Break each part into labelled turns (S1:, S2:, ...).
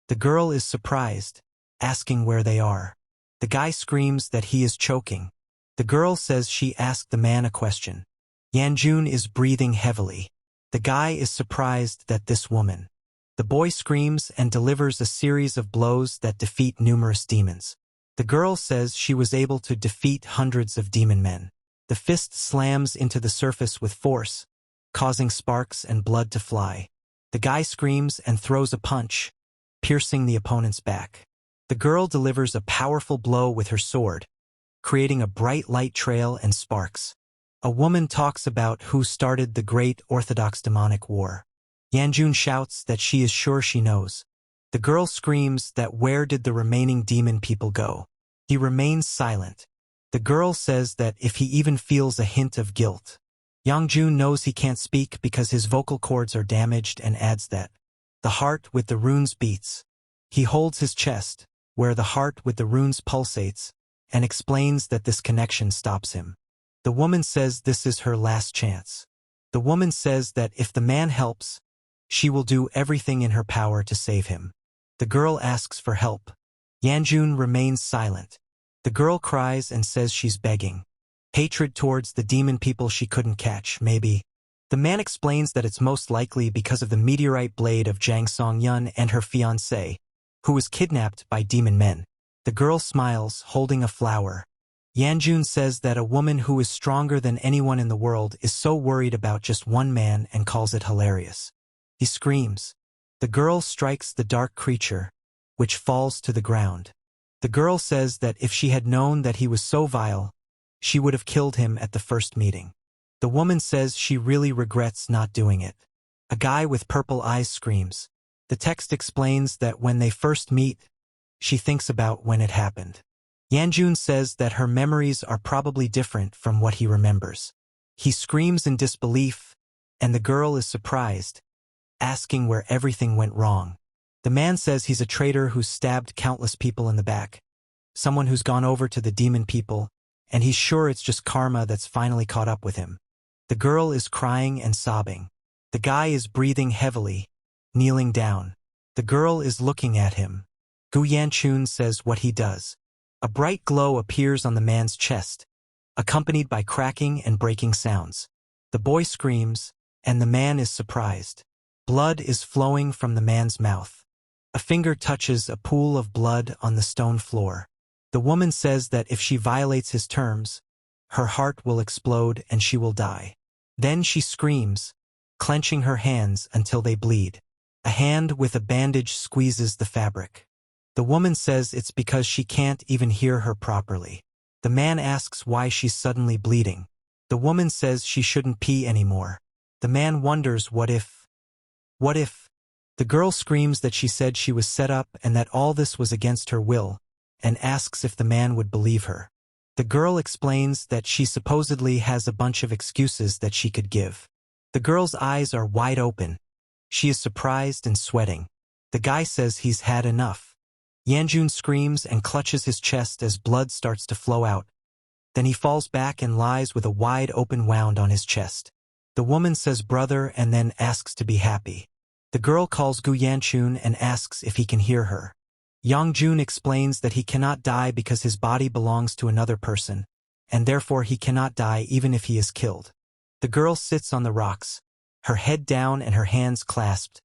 S1: The girl is surprised, asking where they are. The guy screams that he is choking. The girl says she asked the man a question. Yanjun is breathing heavily. The guy is surprised that this woman. The boy screams and delivers a series of blows that defeat numerous demons. The girl says she was able to defeat hundreds of demon men. The fist slams into the surface with force, causing sparks and blood to fly. The guy screams and throws a punch, piercing the opponent's back. The girl delivers a powerful blow with her sword, creating a bright light trail and sparks. A woman talks about who started the Great Orthodox Demonic War. Yanjun shouts that she is sure she knows. The girl screams that where did the remaining demon people go? He remains silent. The girl says that if he even feels a hint of guilt. Yangjun knows he can't speak because his vocal cords are damaged and adds that the heart with the runes beats. He holds his chest, where the heart with the runes pulsates, and explains that this connection stops him. The woman says this is her last chance. The woman says that if the man helps, she will do everything in her power to save him. The girl asks for help. Yanjun remains silent. The girl cries and says she's begging. Hatred towards the demon people she couldn't catch, maybe. The man explains that it's most likely because of the meteorite blade of Jang Song-yun and her fiancé, who was kidnapped by demon men. The girl smiles, holding a flower. Yanjun says that a woman who is stronger than anyone in the world is so worried about just one man and calls it hilarious. He screams. The girl strikes the dark creature, which falls to the ground. The girl says that if she had known that he was so vile, she would have killed him at the first meeting. The woman says she really regrets not doing it. A guy with purple eyes screams. The text explains that when they first meet, she thinks about when it happened. Yanjun says that her memories are probably different from what he remembers. He screams in disbelief, and the girl is surprised, asking where everything went wrong. The man says he's a traitor who's stabbed countless people in the back, someone who's gone over to the demon people, and he's sure it's just karma that's finally caught up with him. The girl is crying and sobbing. The guy is breathing heavily, kneeling down. The girl is looking at him. Gu Yanchun says what he does. A bright glow appears on the man's chest, accompanied by cracking and breaking sounds. The boy screams, and the man is surprised. Blood is flowing from the man's mouth. A finger touches a pool of blood on the stone floor. The woman says that if she violates his terms, her heart will explode and she will die. Then she screams, clenching her hands until they bleed. A hand with a bandage squeezes the fabric. The woman says it's because she can't even hear her properly. The man asks why she's suddenly bleeding. The woman says she shouldn't pee anymore. The man wonders what if. The girl screams that she said she was set up and that all this was against her will, and asks if the man would believe her. The girl explains that she supposedly has a bunch of excuses that she could give. The girl's eyes are wide open. She is surprised and sweating. The guy says he's had enough. Yanjun screams and clutches his chest as blood starts to flow out. Then he falls back and lies with a wide open wound on his chest. The woman says brother and then asks to be happy. The girl calls Gu Yanchun and asks if he can hear her. Yangjun explains that he cannot die because his body belongs to another person, and therefore he cannot die even if he is killed. The girl sits on the rocks, her head down and her hands clasped,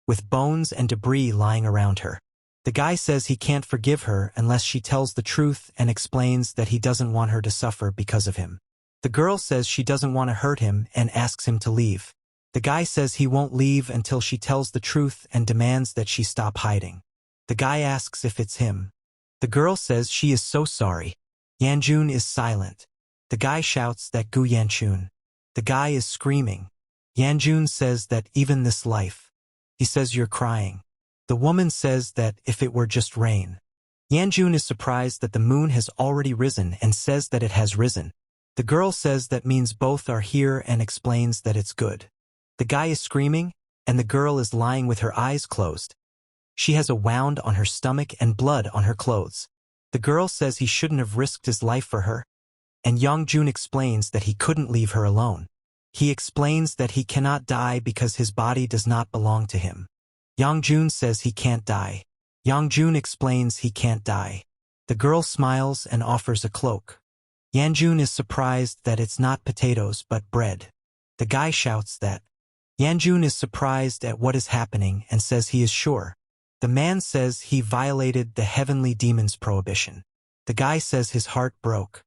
S1: with bones and debris lying around her. The guy says he can't forgive her unless she tells the truth and explains that he doesn't want her to suffer because of him. The girl says she doesn't want to hurt him and asks him to leave. The guy says he won't leave until she tells the truth and demands that she stop hiding. The guy asks if it's him. The girl says she is so sorry. Yanjun is silent. The guy shouts that Gu Yanchun. The guy is screaming. Yanjun says that even this life. He says you're crying. The woman says that if it were just rain. Yanjun is surprised that the moon has already risen and says that it has risen. The girl says that means both are here and explains that it's good. The guy is screaming, and the girl is lying with her eyes closed. She has a wound on her stomach and blood on her clothes. The girl says he shouldn't have risked his life for her, and Yangjun explains that he couldn't leave her alone. He explains that he cannot die because his body does not belong to him. Yangjun says he can't die. Yangjun explains he can't die. The girl smiles and offers a cloak. Yanjun is surprised that it's not potatoes but bread. The guy shouts that. Yanjun is surprised at what is happening and says he is sure. The man says he violated the heavenly demon's prohibition. The guy says his heart broke.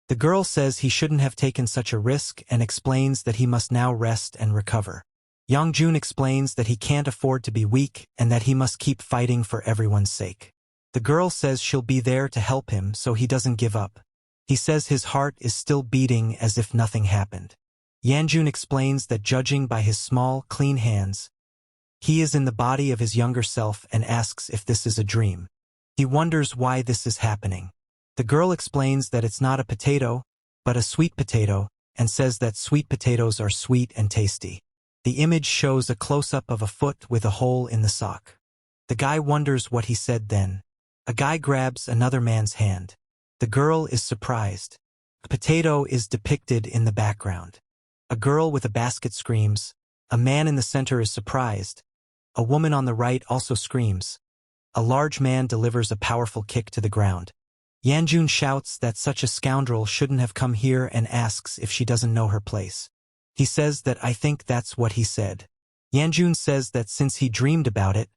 S1: The girl says he shouldn't have taken such a risk and explains that he must now rest and recover. Yangjun explains that he can't afford to be weak and that he must keep fighting for everyone's sake. The girl says she'll be there to help him so he doesn't give up. He says his heart is still beating as if nothing happened. Yanjun explains that judging by his small, clean hands, he is in the body of his younger self and asks if this is a dream. He wonders why this is happening. The girl explains that it's not a potato, but a sweet potato, and says that sweet potatoes are sweet and tasty. The image shows a close-up of a foot with a hole in the sock. The guy wonders what he said then. A guy grabs another man's hand. The girl is surprised. A potato is depicted in the background. A girl with a basket screams. A man in the center is surprised. A woman on the right also screams. A large man delivers a powerful kick to the ground. Yanjun shouts that such a scoundrel shouldn't have come here and asks if she doesn't know her place. He says that I think that's what he said. Yanjun says that since he dreamed about it,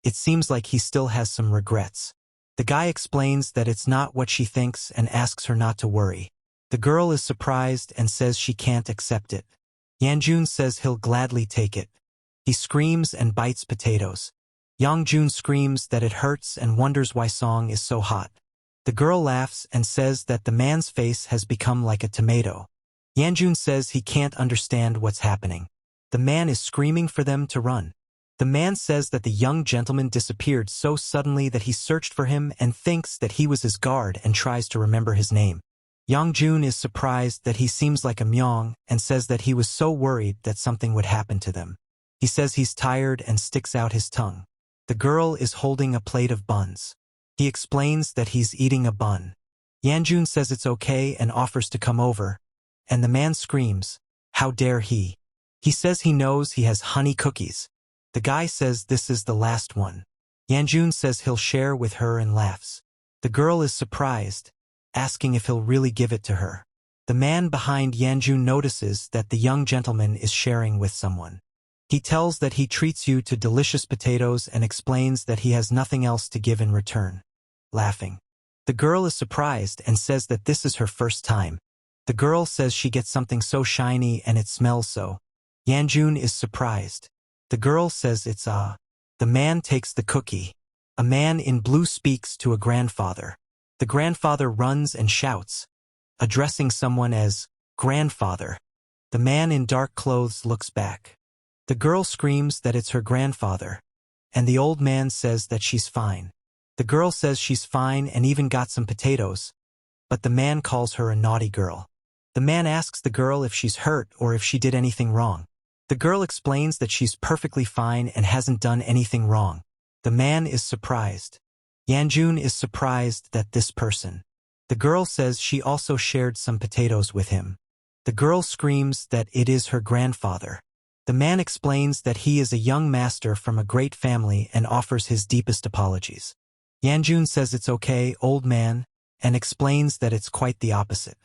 S1: it seems like he still has some regrets. The guy explains that it's not what she thinks and asks her not to worry. The girl is surprised and says she can't accept it. Yanjun says he'll gladly take it. He screams and bites potatoes. Yangjun screams that it hurts and wonders why Song is so hot. The girl laughs and says that the man's face has become like a tomato. Yanjun says he can't understand what's happening. The man is screaming for them to run. The man says that the young gentleman disappeared so suddenly that he searched for him and thinks that he was his guard and tries to remember his name. Yangjun is surprised that he seems like a Myong and says that he was so worried that something would happen to them. He says he's tired and sticks out his tongue. The girl is holding a plate of buns. He explains that he's eating a bun. Yanjun says it's okay and offers to come over, and the man screams, "How dare he?" He says he knows he has honey cookies. The guy says this is the last one. Yanjun says he'll share with her and laughs. The girl is surprised, asking if he'll really give it to her. The man behind Yanjun notices that the young gentleman is sharing with someone. He tells that he treats you to delicious potatoes and explains that he has nothing else to give in return. Laughing. The girl is surprised and says that this is her first time. The girl says she gets something so shiny and it smells so. Yanjun is surprised. The girl says it's The man takes the cookie. A man in blue speaks to a grandfather. The grandfather runs and shouts, addressing someone as grandfather. The man in dark clothes looks back. The girl screams that it's her grandfather, and the old man says that she's fine. The girl says she's fine and even got some potatoes, but the man calls her a naughty girl. The man asks the girl if she's hurt or if she did anything wrong. The girl explains that she's perfectly fine and hasn't done anything wrong. The man is surprised. Yanjun is surprised that this person. The girl says she also shared some potatoes with him. The girl screams that it is her grandfather. The man explains that he is a young master from a great family and offers his deepest apologies. Yanjun says it's okay, old man, and explains that it's quite the opposite.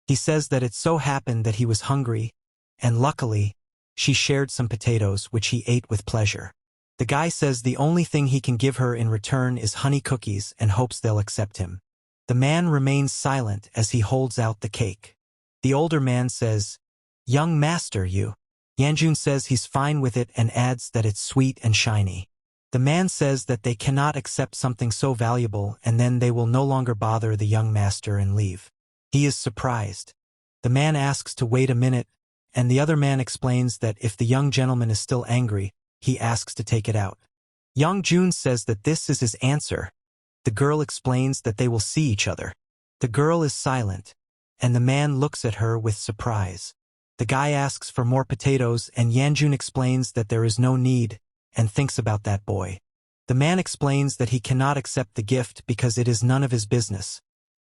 S1: He says that it so happened that he was hungry, and luckily, she shared some potatoes which he ate with pleasure. The guy says the only thing he can give her in return is honey cookies and hopes they'll accept him. The man remains silent as he holds out the cake. The older man says, "Young master, you." Yanjun says he's fine with it and adds that it's sweet and shiny. The man says that they cannot accept something so valuable and then they will no longer bother the young master and leave. He is surprised. The man asks to wait a minute, and the other man explains that if the young gentleman is still angry, he asks to take it out. Yangjun says that this is his answer. The girl explains that they will see each other. The girl is silent, and the man looks at her with surprise. The guy asks for more potatoes and Yanjun explains that there is no need, and thinks about that boy. The man explains that he cannot accept the gift because it is none of his business.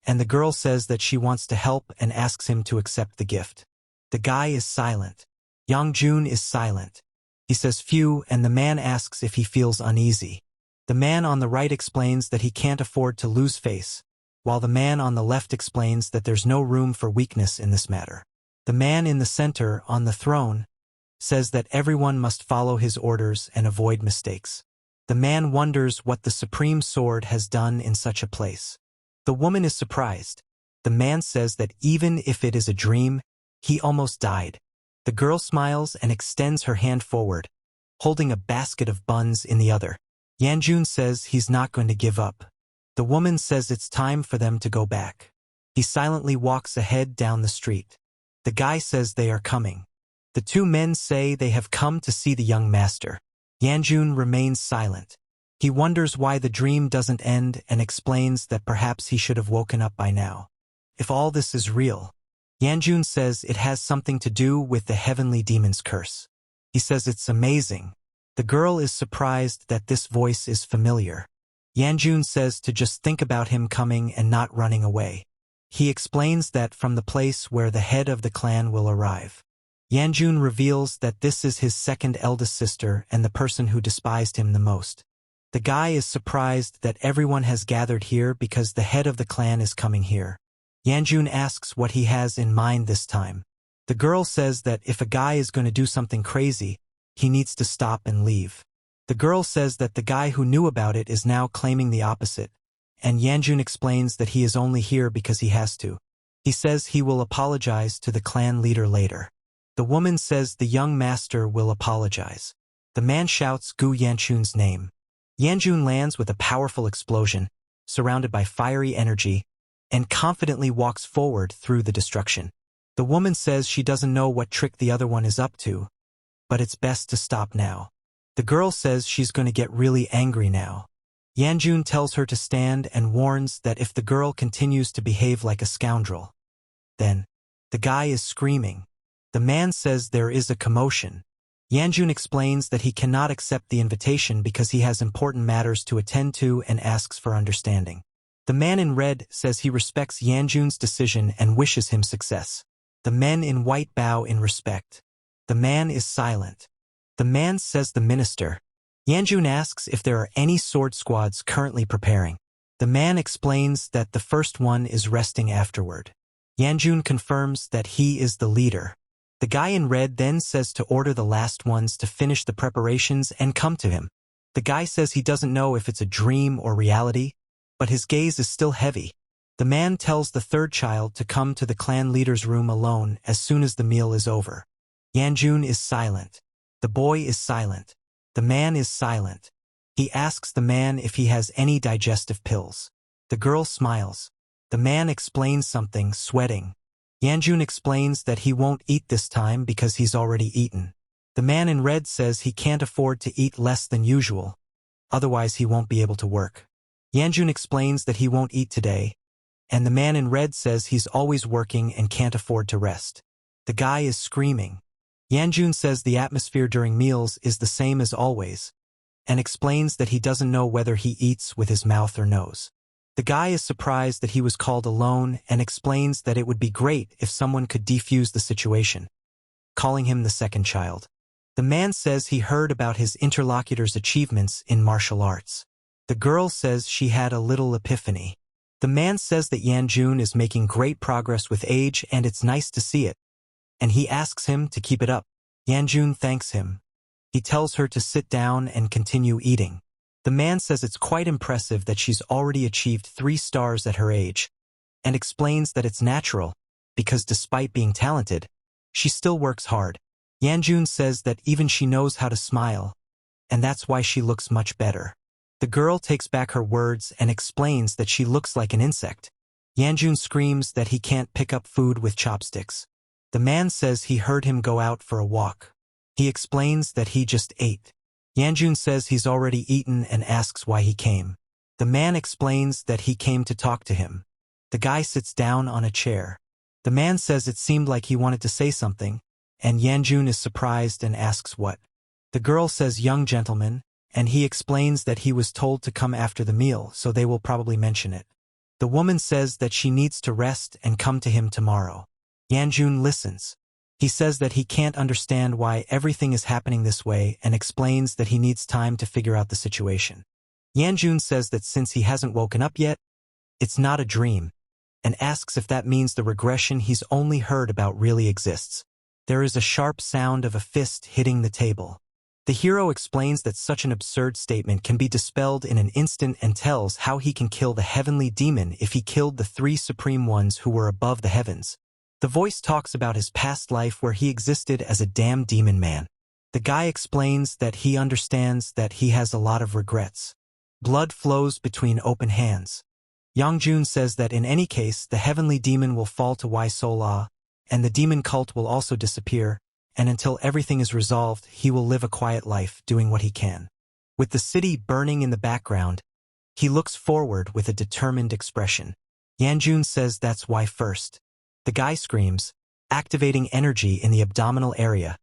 S1: And the girl says that she wants to help and asks him to accept the gift. The guy is silent. Yangjun is silent. He says phew and the man asks if he feels uneasy. The man on the right explains that he can't afford to lose face, while the man on the left explains that there's no room for weakness in this matter. The man in the center, on the throne, says that everyone must follow his orders and avoid mistakes. The man wonders what the supreme sword has done in such a place. The woman is surprised. The man says that even if it is a dream, he almost died. The girl smiles and extends her hand forward, holding a basket of buns in the other. Yanjun says he's not going to give up. The woman says it's time for them to go back. He silently walks ahead down the street. The guy says they are coming. The two men say they have come to see the young master. Yanjun remains silent. He wonders why the dream doesn't end and explains that perhaps he should have woken up by now. If all this is real, Yanjun says it has something to do with the heavenly demon's curse. He says it's amazing. The girl is surprised that this voice is familiar. Yanjun says to just think about him coming and not running away. He explains that from the place where the head of the clan will arrive. Yanjun reveals that this is his second eldest sister and the person who despised him the most. The guy is surprised that everyone has gathered here because the head of the clan is coming here. Yanjun asks what he has in mind this time. The girl says that if a guy is going to do something crazy, he needs to stop and leave. The girl says that the guy who knew about it is now claiming the opposite, and Yanjun explains that he is only here because he has to. He says he will apologize to the clan leader later. The woman says the young master will apologize. The man shouts Gu Yanjun's name. Yanjun lands with a powerful explosion, surrounded by fiery energy, and confidently walks forward through the destruction. The woman says she doesn't know what trick the other one is up to, but it's best to stop now. The girl says she's going to get really angry now. Yanjun tells her to stand and warns that if the girl continues to behave like a scoundrel, then the guy is screaming. The man says there is a commotion. Yanjun explains that he cannot accept the invitation because he has important matters to attend to and asks for understanding. The man in red says he respects Yanjun's decision and wishes him success. The men in white bow in respect. The man is silent. The man says the minister. Yanjun asks if there are any sword squads currently preparing. The man explains that the first one is resting afterward. Yanjun confirms that he is the leader. The guy in red then says to order the last ones to finish the preparations and come to him. The guy says he doesn't know if it's a dream or reality, but his gaze is still heavy. The man tells the third child to come to the clan leader's room alone as soon as the meal is over. Yanjun is silent. The boy is silent. The man is silent. He asks the man if he has any digestive pills. The girl smiles. The man explains something, sweating. Yanjun explains that he won't eat this time because he's already eaten. The man in red says he can't afford to eat less than usual, otherwise he won't be able to work. Yanjun explains that he won't eat today, and the man in red says he's always working and can't afford to rest. The guy is screaming. Yanjun says the atmosphere during meals is the same as always, and explains that he doesn't know whether he eats with his mouth or nose. The guy is surprised that he was called alone and explains that it would be great if someone could defuse the situation, calling him the second child. The man says he heard about his interlocutor's achievements in martial arts. The girl says she had a little epiphany. The man says that Yanjun is making great progress with age and it's nice to see it, and he asks him to keep it up. Yanjun thanks him. He tells her to sit down and continue eating. The man says it's quite impressive that she's already achieved 3 stars at her age, and explains that it's natural, because despite being talented, she still works hard. Yanjun says that even she knows how to smile, and that's why she looks much better. The girl takes back her words and explains that she looks like an insect. Yanjun screams that he can't pick up food with chopsticks. The man says he heard him go out for a walk. He explains that he just ate. Yanjun says he's already eaten and asks why he came. The man explains that he came to talk to him. The guy sits down on a chair. The man says it seemed like he wanted to say something, and Yanjun is surprised and asks what. The girl says young gentleman, and he explains that he was told to come after the meal, so they will probably mention it. The woman says that she needs to rest and come to him tomorrow. Yanjun listens. He says that he can't understand why everything is happening this way and explains that he needs time to figure out the situation. Yanjun says that since he hasn't woken up yet, it's not a dream, and asks if that means the regression he's only heard about really exists. There is a sharp sound of a fist hitting the table. The hero explains that such an absurd statement can be dispelled in an instant and tells how he can kill the heavenly demon if he killed the three supreme ones who were above the heavens. The voice talks about his past life where he existed as a damn demon man. The guy explains that he understands that he has a lot of regrets. Blood flows between open hands. Yangjun says that in any case the heavenly demon will fall to Wai-Sola, and the demon cult will also disappear, and until everything is resolved he will live a quiet life doing what he can. With the city burning in the background, he looks forward with a determined expression. Yanjun says that's why first. The guy screams, activating energy in the abdominal area,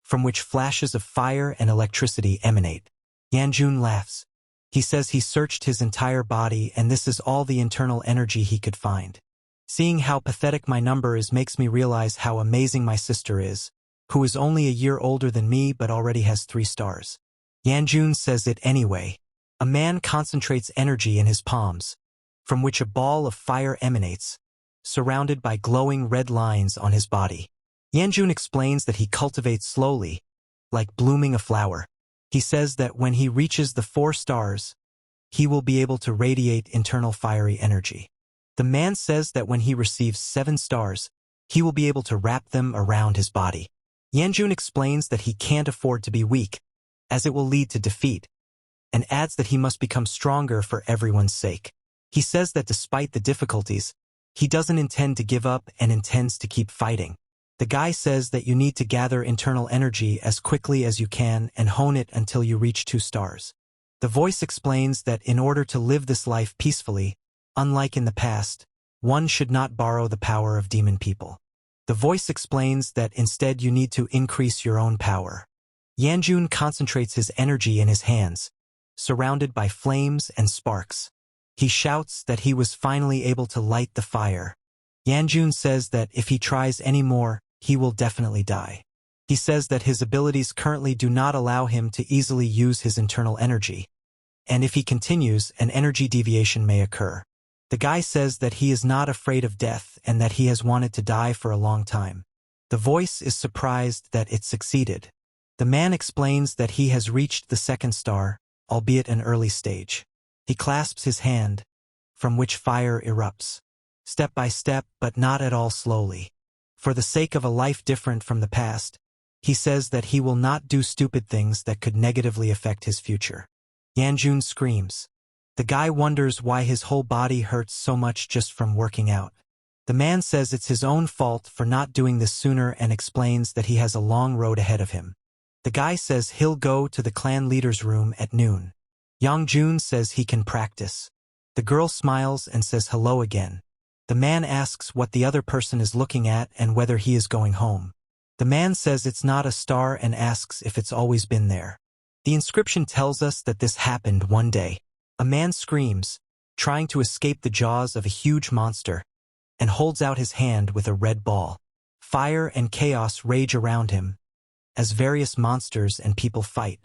S1: from which flashes of fire and electricity emanate. Yanjun laughs. He says he searched his entire body and this is all the internal energy he could find. Seeing how pathetic my number is makes me realize how amazing my sister is, who is only a year older than me but already has 3 stars. Yanjun says it anyway. A man concentrates energy in his palms, from which a ball of fire emanates, surrounded by glowing red lines on his body. Yanjun explains that he cultivates slowly, like blooming a flower. He says that when he reaches the 4 stars, he will be able to radiate internal fiery energy. The man says that when he receives 7 stars, he will be able to wrap them around his body. Yanjun explains that he can't afford to be weak, as it will lead to defeat, and adds that he must become stronger for everyone's sake. He says that despite the difficulties, he doesn't intend to give up and intends to keep fighting. The guy says that you need to gather internal energy as quickly as you can and hone it until you reach 2 stars. The voice explains that in order to live this life peacefully, unlike in the past, one should not borrow the power of demon people. The voice explains that instead you need to increase your own power. Yanjun concentrates his energy in his hands, surrounded by flames and sparks. He shouts that he was finally able to light the fire. Yanjun says that if he tries any more, he will definitely die. He says that his abilities currently do not allow him to easily use his internal energy, and if he continues, an energy deviation may occur. The guy says that he is not afraid of death and that he has wanted to die for a long time. The voice is surprised that it succeeded. The man explains that he has reached the 2nd star, albeit an early stage. He clasps his hand, from which fire erupts, step by step but not at all slowly. For the sake of a life different from the past, he says that he will not do stupid things that could negatively affect his future. Yanjun screams. The guy wonders why his whole body hurts so much just from working out. The man says it's his own fault for not doing this sooner and explains that he has a long road ahead of him. The guy says he'll go to the clan leader's room at noon. Yangjun says he can practice. The girl smiles and says hello again. The man asks what the other person is looking at and whether he is going home. The man says it's not a star and asks if it's always been there. The inscription tells us that this happened one day. A man screams, trying to escape the jaws of a huge monster, and holds out his hand with a red ball. Fire and chaos rage around him, as various monsters and people fight.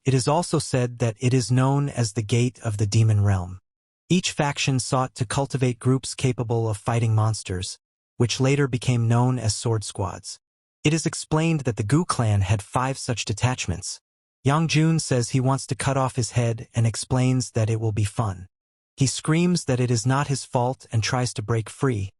S1: It is also said that it is known as the Gate of the Demon Realm. Each faction sought to cultivate groups capable of fighting monsters, which later became known as sword squads. It is explained that the Gu clan had 5 such detachments. Yangjun says he wants to cut off his head and explains that it will be fun. He screams that it is not his fault and tries to break free,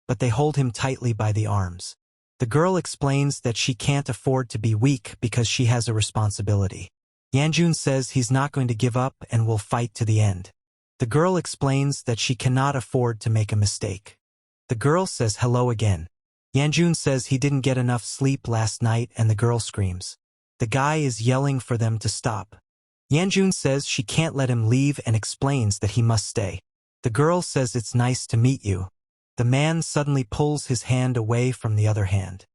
S1: but they hold him tightly by the arms. The girl explains that she can't afford to be weak because she has a responsibility. Yanjun says he's not going to give up and will fight to the end. The girl explains that she cannot afford to make a mistake. The girl says hello again. Yanjun says he didn't get enough sleep last night and the girl screams. The guy is yelling for them to stop. Yanjun says she can't let him leave and explains that he must stay. The girl says it's nice to meet you. The man suddenly pulls his hand away from the other hand.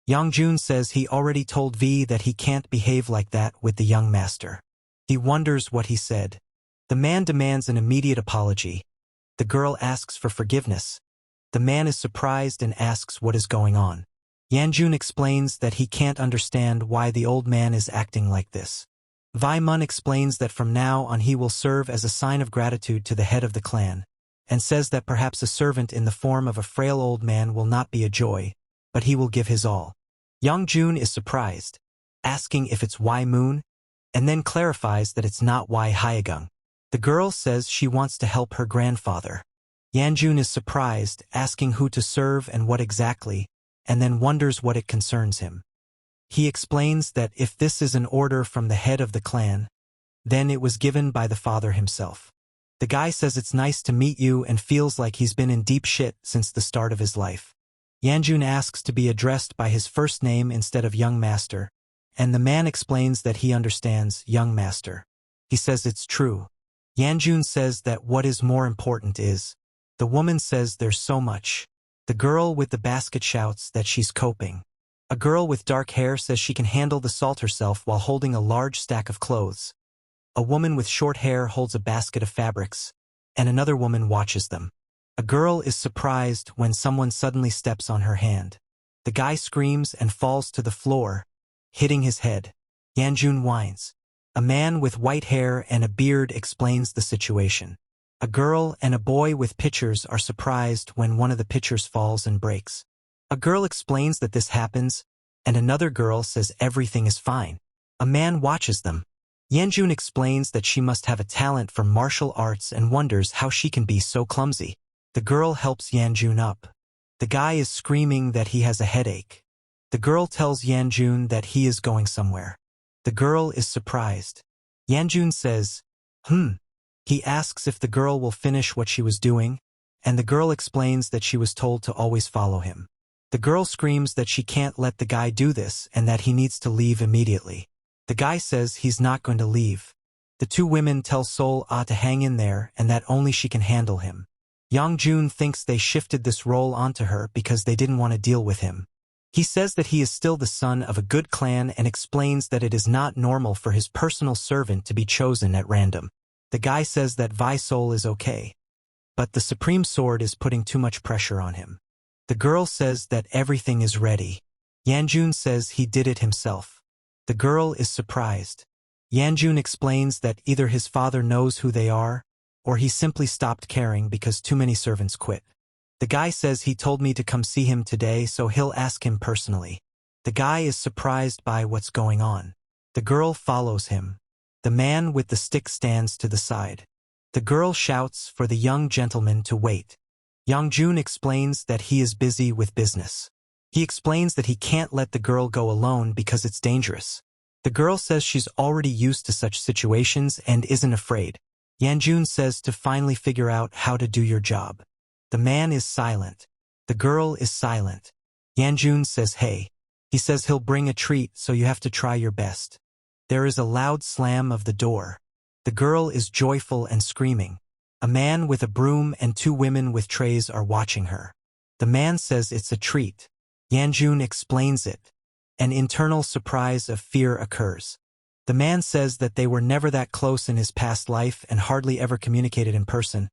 S1: Yangjun says he already told V that he can't behave like that with the young master. He wonders what he said. The man demands an immediate apology. The girl asks for forgiveness. The man is surprised and asks what is going on. Yanjun explains that he can't understand why the old man is acting like this. Vi-mun explains that from now on he will serve as a sign of gratitude to the head of the clan, and says that perhaps a servant in the form of a frail old man will not be a joy, but he will give his all. Young-jun is surprised, asking if it's Y-moon, and then clarifies that it's not Y-hyegung. The girl says she wants to help her grandfather. Yanjun is surprised, asking who to serve and what exactly, and then wonders what it concerns him. He explains that if this is an order from the head of the clan, then it was given by the father himself. The guy says it's nice to meet you and feels like he's been in deep shit since the start of his life. Yanjun asks to be addressed by his first name instead of young master, and the man explains that he understands young master. He says it's true. Yanjun says that what is more important is. The woman says there's so much. The girl with the basket shouts that she's coping. A girl with dark hair says she can handle the salt herself while holding a large stack of clothes. A woman with short hair holds a basket of fabrics, and another woman watches them. A girl is surprised when someone suddenly steps on her hand. The guy screams and falls to the floor, hitting his head. Yanjun whines. A man with white hair and a beard explains the situation. A girl and a boy with pitchers are surprised when one of the pitchers falls and breaks. A girl explains that this happens, and another girl says everything is fine. A man watches them. Yanjun explains that she must have a talent for martial arts and wonders how she can be so clumsy. The girl helps Yanjun up. The guy is screaming that he has a headache. The girl tells Yanjun that he is going somewhere. The girl is surprised. Yanjun says, He asks if the girl will finish what she was doing, and the girl explains that she was told to always follow him. The girl screams that she can't let the guy do this and that he needs to leave immediately. The guy says he's not going to leave. The two women tell Sol-ah to hang in there and that only she can handle him. Young-jun thinks they shifted this role onto her because they didn't want to deal with him. He says that he is still the son of a good clan and explains that it is not normal for his personal servant to be chosen at random. The guy says that Vi-Sol is okay, but the Supreme Sword is putting too much pressure on him. The girl says that everything is ready. Yanjun says he did it himself. The girl is surprised. Yanjun explains that either his father knows who they are, or he simply stopped caring because too many servants quit. The guy says he told me to come see him today, so he'll ask him personally. The guy is surprised by what's going on. The girl follows him. The man with the stick stands to the side. The girl shouts for the young gentleman to wait. Young-jun explains that he is busy with business. He explains that he can't let the girl go alone because it's dangerous. The girl says she's already used to such situations and isn't afraid. Yanjun says to finally figure out how to do your job. The man is silent. The girl is silent. Yanjun says hey. He says he'll bring a treat, so you have to try your best. There is a loud slam of the door. The girl is joyful and screaming. A man with a broom and two women with trays are watching her. The man says it's a treat. Yanjun explains it. An internal surprise of fear occurs. The man says that they were never that close in his past life and hardly ever communicated in person.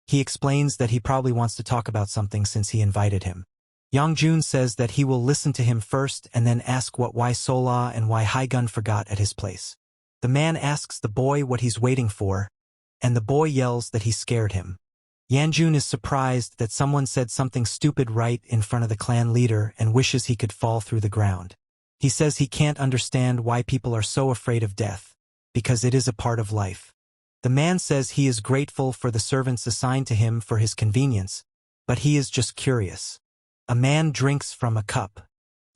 S1: He explains that he probably wants to talk about something since he invited him. Young-jun says that he will listen to him first and then ask what Y-Sola and Y-Hyegun forgot at his place. The man asks the boy what he's waiting for, and the boy yells that he scared him. Yanjun is surprised that someone said something stupid right in front of the clan leader and wishes he could fall through the ground. He says he can't understand why people are so afraid of death, because it is a part of life. The man says he is grateful for the servants assigned to him for his convenience, but he is just curious. A man drinks from a cup.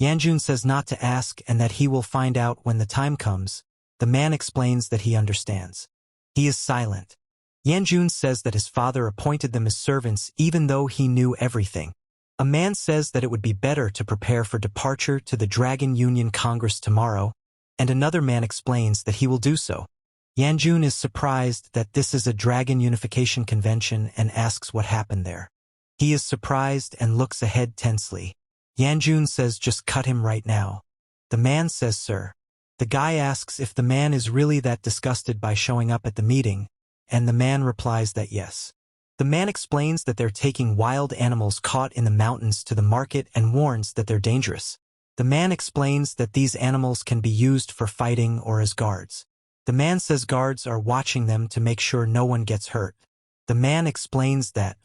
S1: Yanjun says not to ask and that he will find out when the time comes. The man explains that he understands. He is silent. Yanjun says that his father appointed them as servants even though he knew everything. A man says that it would be better to prepare for departure to the Dragon Union Congress tomorrow, and another man explains that he will do so. Yanjun is surprised that this is a Dragon Unification Convention and asks what happened there. He is surprised and looks ahead tensely. Yanjun says just cut him right now. The man says sir. The guy asks if the man is really that disgusted by showing up at the meeting, and the man replies that yes. The man explains that they're taking wild animals caught in the mountains to the market and warns that they're dangerous. The man explains that these animals can be used for fighting or as guards. The man says guards are watching them to make sure no one gets hurt. The man explains that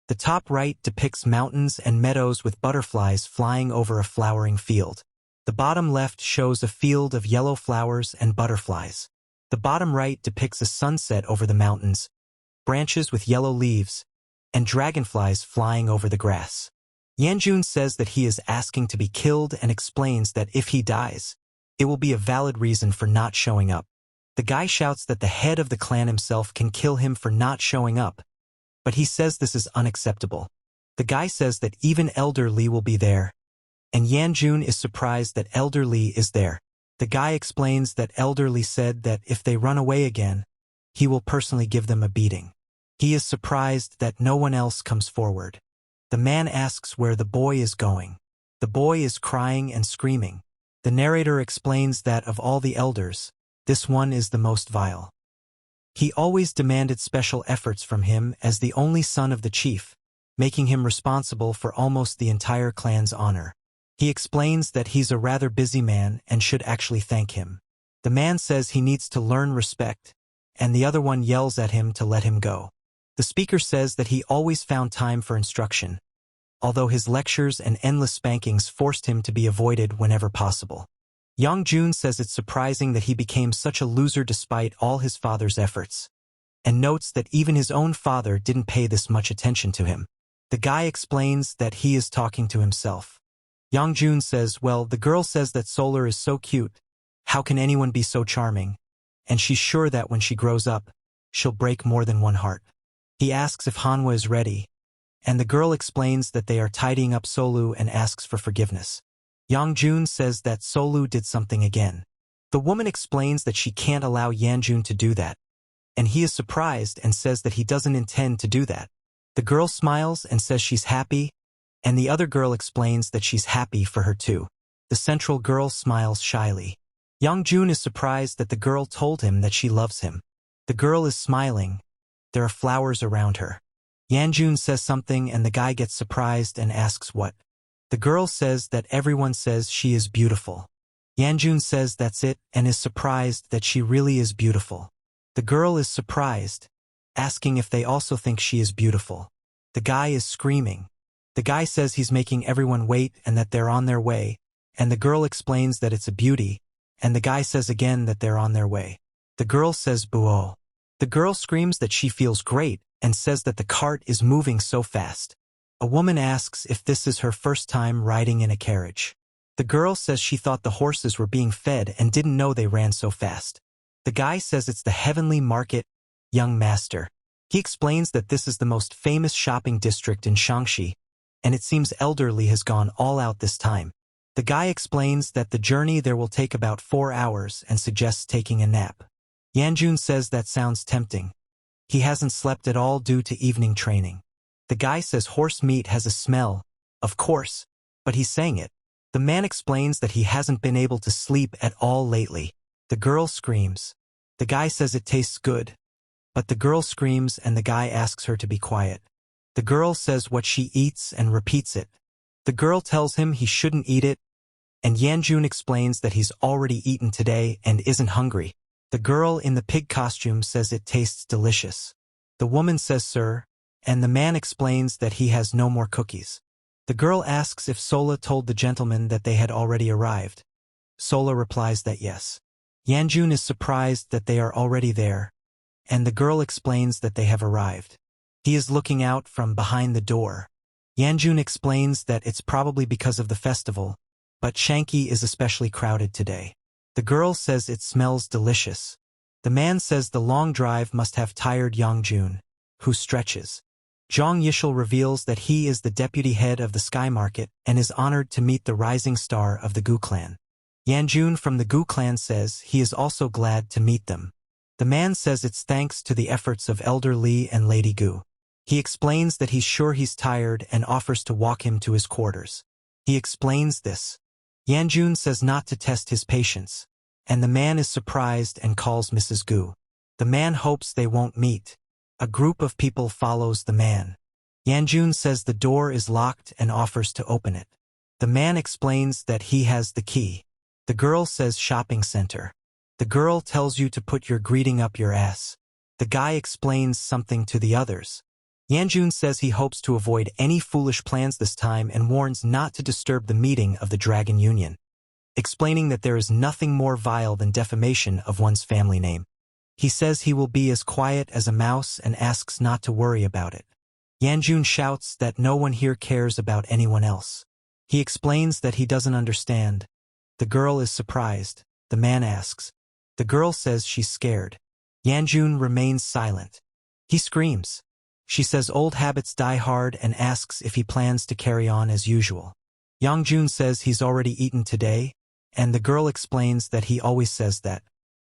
S1: the top right depicts mountains and meadows with butterflies flying over a flowering field. The bottom left shows a field of yellow flowers and butterflies. The bottom right depicts a sunset over the mountains, branches with yellow leaves, and dragonflies flying over the grass. Yanjun says that he is asking to be killed and explains that if he dies, it will be a valid reason for not showing up. The guy shouts that the head of the clan himself can kill him for not showing up, but he says this is unacceptable. The guy says that even Elder Lee will be there, and Yanjun is surprised that Elder Lee is there. The guy explains that Elder Lee said that if they run away again, he will personally give them a beating. He is surprised that no one else comes forward. The man asks where the boy is going. The boy is crying and screaming. The narrator explains that of all the elders, this one is the most vile. He always demanded special efforts from him as the only son of the chief, making him responsible for almost the entire clan's honor. He explains that he's a rather busy man and should actually thank him. The man says he needs to learn respect, and the other one yells at him to let him go. The speaker says that he always found time for instruction, although his lectures and endless spankings forced him to be avoided whenever possible. Yangjun says it's surprising that he became such a loser despite all his father's efforts, and notes that even his own father didn't pay this much attention to him. The guy explains that he is talking to himself. Yangjun says, well, the girl says that Solar is so cute. How can anyone be so charming? And she's sure that when she grows up, she'll break more than one heart. He asks if Hanwha is ready, and the girl explains that they are tidying up Solu and asks for forgiveness. Yangjun says that Solu did something again. The woman explains that she can't allow Yanjun to do that, and he is surprised and says that he doesn't intend to do that. The girl smiles and says she's happy, and the other girl explains that she's happy for her too. The central girl smiles shyly. Yangjun is surprised that the girl told him that she loves him. The girl is smiling. There are flowers around her. Yanjun says something and the guy gets surprised and asks what. The girl says that everyone says she is beautiful. Yanjun says that's it and is surprised that she really is beautiful. The girl is surprised, asking if they also think she is beautiful. The guy is screaming. The guy says he's making everyone wait and that they're on their way, and the girl explains that it's a beauty, and the guy says again that they're on their way. The girl says boo-oh. The girl screams that she feels great and says that the cart is moving so fast. A woman asks if this is her first time riding in a carriage. The girl says she thought the horses were being fed and didn't know they ran so fast. The guy says it's the Heavenly Market, young master. He explains that this is the most famous shopping district in Shaanxi, and it seems Elder Lee has gone all out this time. The guy explains that the journey there will take about 4 hours and suggests taking a nap. Yanjun says that sounds tempting. He hasn't slept at all due to evening training. The guy says horse meat has a smell, of course, but he's saying it. The man explains that he hasn't been able to sleep at all lately. The girl screams. The guy says it tastes good, but the girl screams and the guy asks her to be quiet. The girl says what she eats and repeats it. The girl tells him he shouldn't eat it, and Yanjun explains that he's already eaten today and isn't hungry. The girl in the pig costume says it tastes delicious. The woman says sir, and the man explains that he has no more cookies. The girl asks if Sola told the gentleman that they had already arrived. Sola replies that yes. Yanjun is surprised that they are already there, and the girl explains that they have arrived. He is looking out from behind the door. Yanjun explains that it's probably because of the festival, but Shanxi is especially crowded today. The girl says it smells delicious. The man says the long drive must have tired Yangjun, who stretches. Zhang Yishil reveals that he is the deputy head of the Sky Market and is honored to meet the rising star of the Gu clan. Yanjun from the Gu clan says he is also glad to meet them. The man says it's thanks to the efforts of Elder Lee and Lady Gu. He explains that he's sure he's tired and offers to walk him to his quarters. He explains this. Yanjun says not to test his patience, and the man is surprised and calls Mrs. Gu. The man hopes they won't meet. A group of people follows the man. Yanjun says the door is locked and offers to open it. The man explains that he has the key. The girl says shopping center. The girl tells you to put your greeting up your ass. The guy explains something to the others. Yanjun says he hopes to avoid any foolish plans this time and warns not to disturb the meeting of the Dragon Union, explaining that there is nothing more vile than defamation of one's family name. He says he will be as quiet as a mouse and asks not to worry about it. Yanjun shouts that no one here cares about anyone else. He explains that he doesn't understand. The girl is surprised. The man asks. The girl says she's scared. Yanjun remains silent. He screams. She says old habits die hard and asks if he plans to carry on as usual. Yangjun says he's already eaten today, and the girl explains that he always says that.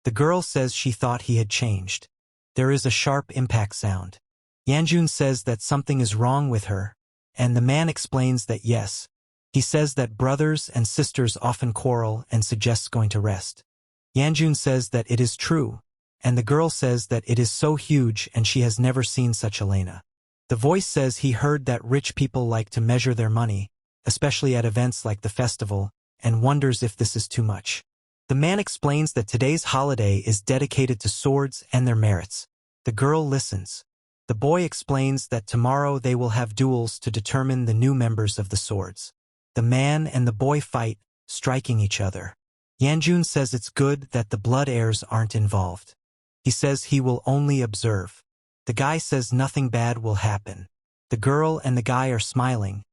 S1: The girl says she thought he had changed. There is a sharp impact sound. Yanjun says that something is wrong with her, and the man explains that yes. He says that brothers and sisters often quarrel and suggests going to rest. Yanjun says that it is true, and the girl says that it is so huge and she has never seen such Elena. The voice says he heard that rich people like to measure their money, especially at events like the festival, and wonders if this is too much. The man explains that today's holiday is dedicated to swords and their merits. The girl listens. The boy explains that tomorrow they will have duels to determine the new members of the swords. The man and the boy fight, striking each other. Yanjun says it's good that the blood heirs aren't involved. He says he will only observe. The guy says nothing bad will happen. The girl and the guy are smiling,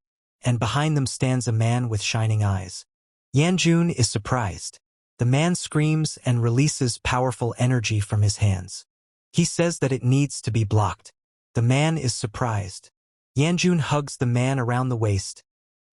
S1: and behind them stands a man with shining eyes. Yanjun is surprised. The man screams and releases powerful energy from his hands. He says that it needs to be blocked. The man is surprised. Yanjun hugs the man around the waist,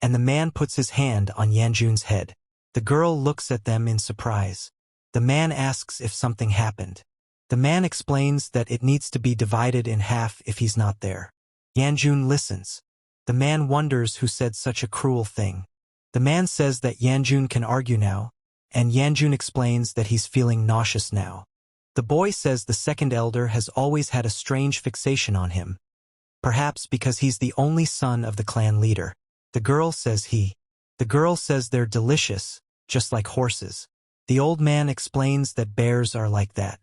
S1: and the man puts his hand on Yanjun's head. The girl looks at them in surprise. The man asks if something happened. The man explains that it needs to be divided in half if he's not there. Yanjun listens. The man wonders who said such a cruel thing. The man says that Yanjun can argue now, and Yanjun explains that he's feeling nauseous now. The boy says the second elder has always had a strange fixation on him, perhaps because he's the only son of the clan leader. The girl says The girl says they're delicious, just like horses. The old man explains that bears are like that.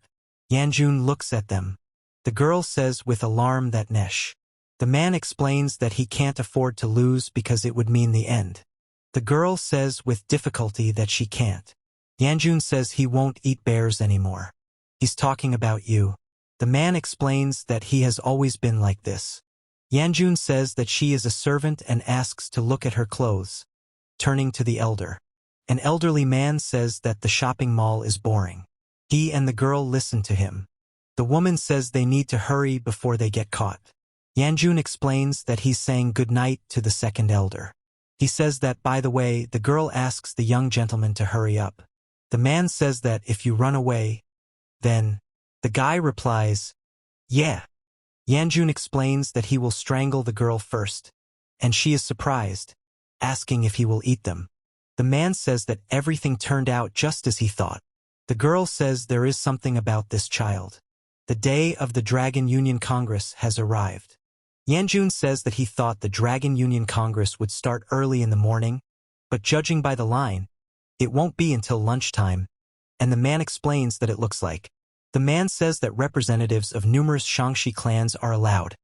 S1: Yanjun looks at them. The girl says with alarm that Nesh. The man explains that he can't afford to lose because it would mean the end. The girl says with difficulty that she can't. Yanjun says he won't eat bears anymore. He's talking about you. The man explains that he has always been like this. Yanjun says that she is a servant and asks to look at her clothes. Turning to the elder. An elderly man says that the shopping mall is boring. He and the girl listen to him. The woman says they need to hurry before they get caught. Yanjun explains that he's saying goodnight to the second elder. He says that, by the way, the girl asks the young gentleman to hurry up. The man says that if you run away, then. The guy replies, yeah. Yanjun explains that he will strangle the girl first, and she is surprised, asking if he will eat them. The man says that everything turned out just as he thought. The girl says there is something about this child. The day of the Dragon Union Congress has arrived. Yanjun says that he thought the Dragon Union Congress would start early in the morning, but judging by the line, it won't be until lunchtime, and the man explains that it looks like. The man says that representatives of numerous Shangxi clans are allowed,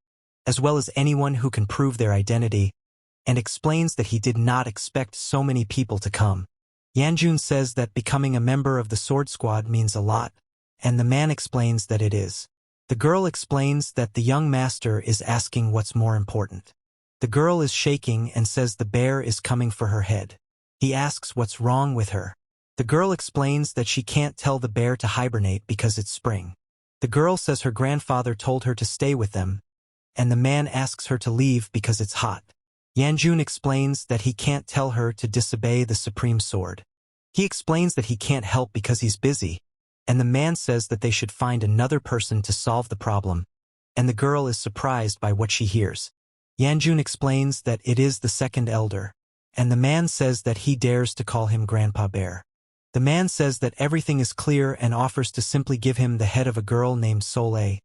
S1: as well as anyone who can prove their identity, and explains that he did not expect so many people to come. Yanjun says that becoming a member of the sword squad means a lot, and the man explains that it is. The girl explains that the young master is asking what's more important. The girl is shaking and says the bear is coming for her head. He asks what's wrong with her. The girl explains that she can't tell the bear to hibernate because it's spring. The girl says her grandfather told her to stay with them, and the man asks her to leave because it's hot. Yanjun explains that he can't tell her to disobey the supreme sword. He explains that he can't help because he's busy, and the man says that they should find another person to solve the problem, and the girl is surprised by what she hears. Yanjun explains that it is the second elder, and the man says that he dares to call him Grandpa Bear. The man says that everything is clear and offers to simply give him the head of a girl named Soleil,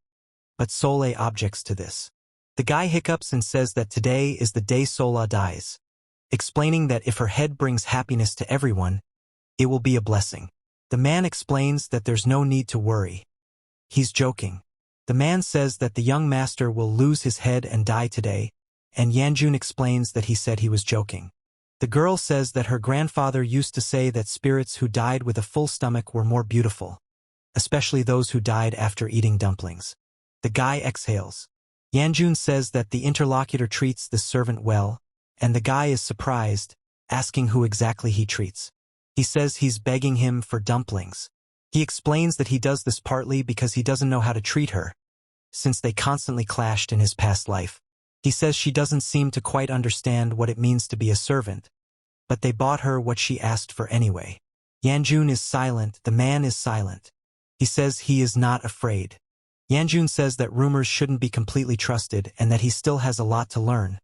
S1: but Soleil objects to this. The guy hiccups and says that today is the day Sola dies, explaining that if her head brings happiness to everyone, it will be a blessing. The man explains that there's no need to worry. He's joking. The man says that the young master will lose his head and die today, and Yanjun explains that he said he was joking. The girl says that her grandfather used to say that spirits who died with a full stomach were more beautiful, especially those who died after eating dumplings. The guy exhales. Yanjun says that the interlocutor treats the servant well, and the guy is surprised, asking who exactly he treats. He says he's begging him for dumplings. He explains that he does this partly because he doesn't know how to treat her, since they constantly clashed in his past life. He says she doesn't seem to quite understand what it means to be a servant, but they bought her what she asked for anyway. Yanjun is silent, the man is silent. He says he is not afraid. Yanjun says that rumors shouldn't be completely trusted and that he still has a lot to learn.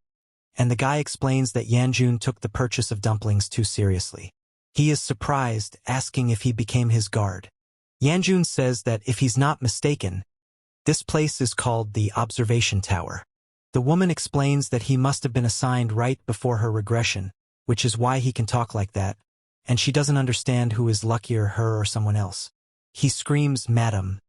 S1: And the guy explains that Yanjun took the purchase of dumplings too seriously. He is surprised, asking if he became his guard. Yanjun says that if he's not mistaken, this place is called the Observation Tower. The woman explains that he must have been assigned right before her regression, which is why he can talk like that, and she doesn't understand who is luckier, her or someone else. He screams, "Madam,"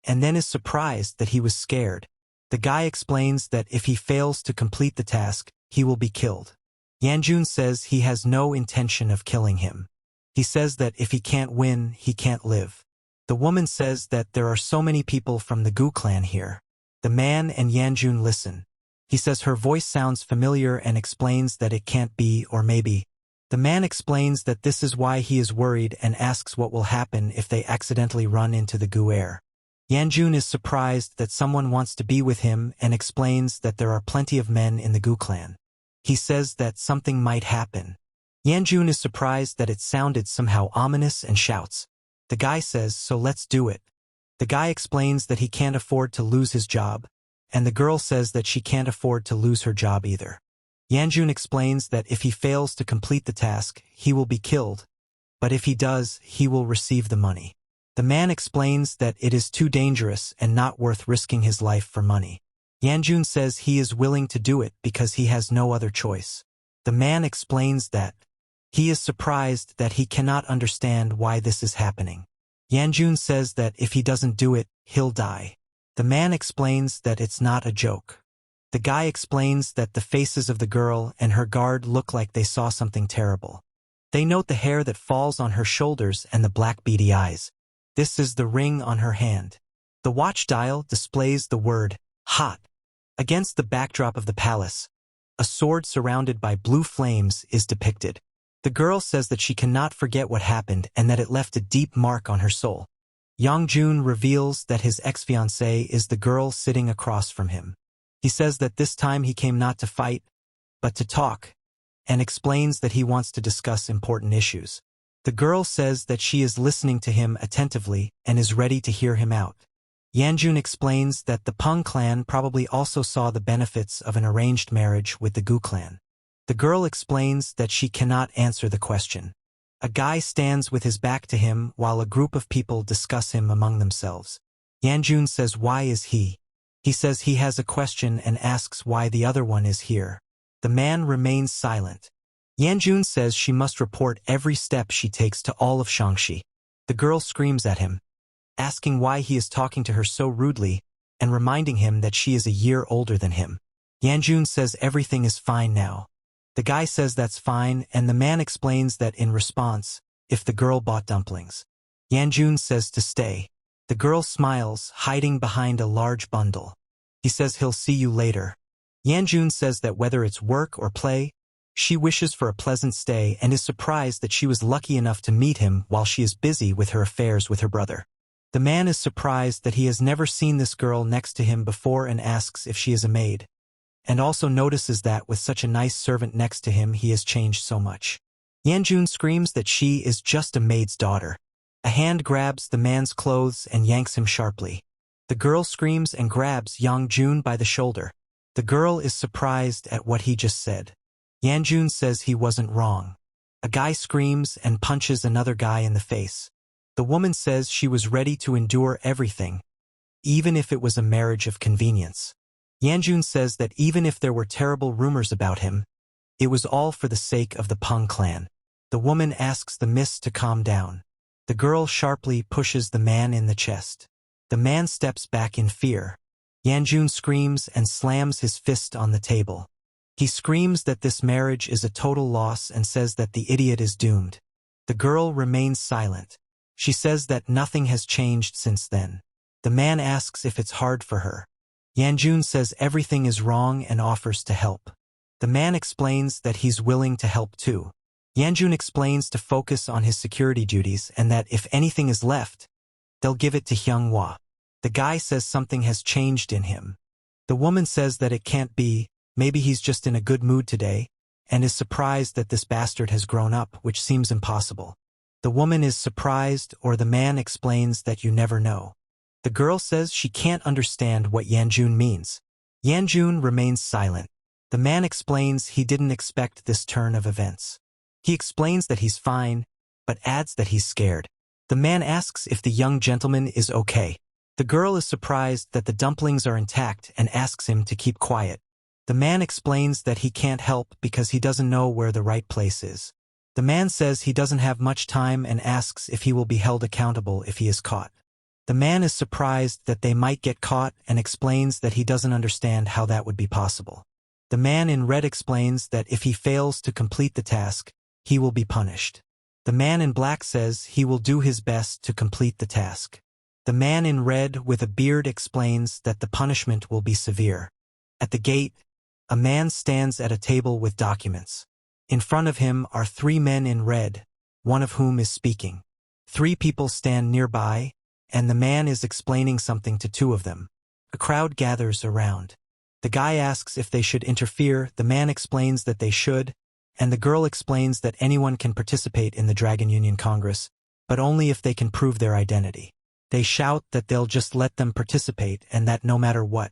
S1: and then is surprised that he was scared. The guy explains that if he fails to complete the task, he will be killed. Yanjun says he has no intention of killing him. He says that if he can't win, he can't live. The woman says that there are so many people from the Gu clan here. The man and Yanjun listen. He says her voice sounds familiar and explains that it can't be, or maybe. The man explains that this is why he is worried and asks what will happen if they accidentally run into the Gu heir. Yanjun is surprised that someone wants to be with him and explains that there are plenty of men in the Gu clan. He says that something might happen. Yanjun is surprised that it sounded somehow ominous and shouts. The guy says, "So let's do it." The guy explains that he can't afford to lose his job, and the girl says that she can't afford to lose her job either. Yanjun explains that if he fails to complete the task, he will be killed, but if he does, he will receive the money. The man explains that it is too dangerous and not worth risking his life for money. Yanjun says he is willing to do it because he has no other choice. The man explains that he is surprised that he cannot understand why this is happening. Yanjun says that if he doesn't do it, he'll die. The man explains that it's not a joke. The guy explains that the faces of the girl and her guard look like they saw something terrible. They note the hair that falls on her shoulders and the black beady eyes. This is the ring on her hand. The watch dial displays the word, "hot." Against the backdrop of the palace, a sword surrounded by blue flames is depicted. The girl says that she cannot forget what happened and that it left a deep mark on her soul. Yanjun reveals that his ex-fiancée is the girl sitting across from him. He says that this time he came not to fight, but to talk, and explains that he wants to discuss important issues. The girl says that she is listening to him attentively and is ready to hear him out. Yanjun explains that the Peng clan probably also saw the benefits of an arranged marriage with the Gu clan. The girl explains that she cannot answer the question. A guy stands with his back to him while a group of people discuss him among themselves. Yanjun says why is he? He says he has a question and asks why the other one is here. The man remains silent. Yanjun says she must report every step she takes to all of Shangxi. The girl screams at him, asking why he is talking to her so rudely and reminding him that she is a year older than him. Yanjun says everything is fine now. The guy says that's fine, and the man explains that in response, if the girl bought dumplings. Yanjun says to stay. The girl smiles, hiding behind a large bundle. He says he'll see you later. Yanjun says that whether it's work or play, she wishes for a pleasant stay and is surprised that she was lucky enough to meet him while she is busy with her affairs with her brother. The man is surprised that he has never seen this girl next to him before and asks if she is a maid, and also notices that with such a nice servant next to him he has changed so much. Yanjun screams that she is just a maid's daughter. A hand grabs the man's clothes and yanks him sharply. The girl screams and grabs Yanjun by the shoulder. The girl is surprised at what he just said. Yanjun says he wasn't wrong. A guy screams and punches another guy in the face. The woman says she was ready to endure everything, even if it was a marriage of convenience. Yanjun says that even if there were terrible rumors about him, it was all for the sake of the Peng clan. The woman asks the mist to calm down. The girl sharply pushes the man in the chest. The man steps back in fear. Yanjun screams and slams his fist on the table. He screams that this marriage is a total loss and says that the idiot is doomed. The girl remains silent. She says that nothing has changed since then. The man asks if it's hard for her. Yanjun says everything is wrong and offers to help. The man explains that he's willing to help too. Yanjun explains to focus on his security duties and that if anything is left, they'll give it to Hyunghwa. The guy says something has changed in him. The woman says that it can't be, maybe he's just in a good mood today, and is surprised that this bastard has grown up, which seems impossible. The woman is surprised, or the man explains that you never know. The girl says she can't understand what Yanjun means. Yanjun remains silent. The man explains he didn't expect this turn of events. He explains that he's fine, but adds that he's scared. The man asks if the young gentleman is okay. The girl is surprised that the dumplings are intact and asks him to keep quiet. The man explains that he can't help because he doesn't know where the right place is. The man says he doesn't have much time and asks if he will be held accountable if he is caught. The man is surprised that they might get caught and explains that he doesn't understand how that would be possible. The man in red explains that if he fails to complete the task, he will be punished. The man in black says he will do his best to complete the task. The man in red with a beard explains that the punishment will be severe. At the gate, a man stands at a table with documents. In front of him are 3 men in red, one of whom is speaking. 3 people stand nearby, and the man is explaining something to 2 of them. A crowd gathers around. The guy asks if they should interfere, the man explains that they should, and the girl explains that anyone can participate in the Dragon Union Congress, but only if they can prove their identity. They shout that they'll just let them participate and that no matter what.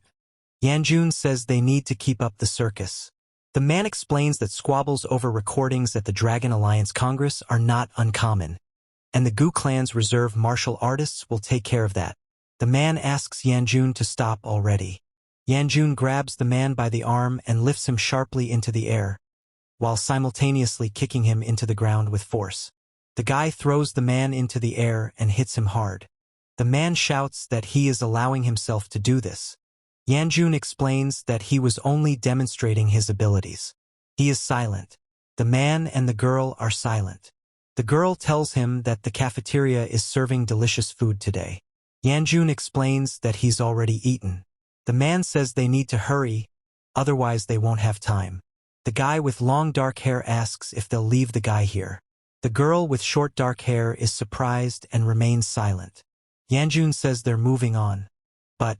S1: Yanjun says they need to keep up the circus. The man explains that squabbles over recordings at the Dragon Alliance Congress are not uncommon, and the Gu clan's reserve martial artists will take care of that. The man asks Yanjun to stop already. Yanjun grabs the man by the arm and lifts him sharply into the air, while simultaneously kicking him into the ground with force. The guy throws the man into the air and hits him hard. The man shouts that he is allowing himself to do this. Yanjun explains that he was only demonstrating his abilities. He is silent. The man and the girl are silent. The girl tells him that the cafeteria is serving delicious food today. Yanjun explains that he's already eaten. The man says they need to hurry, otherwise they won't have time. The guy with long dark hair asks if they'll leave the guy here. The girl with short dark hair is surprised and remains silent. Yanjun says they're moving on. But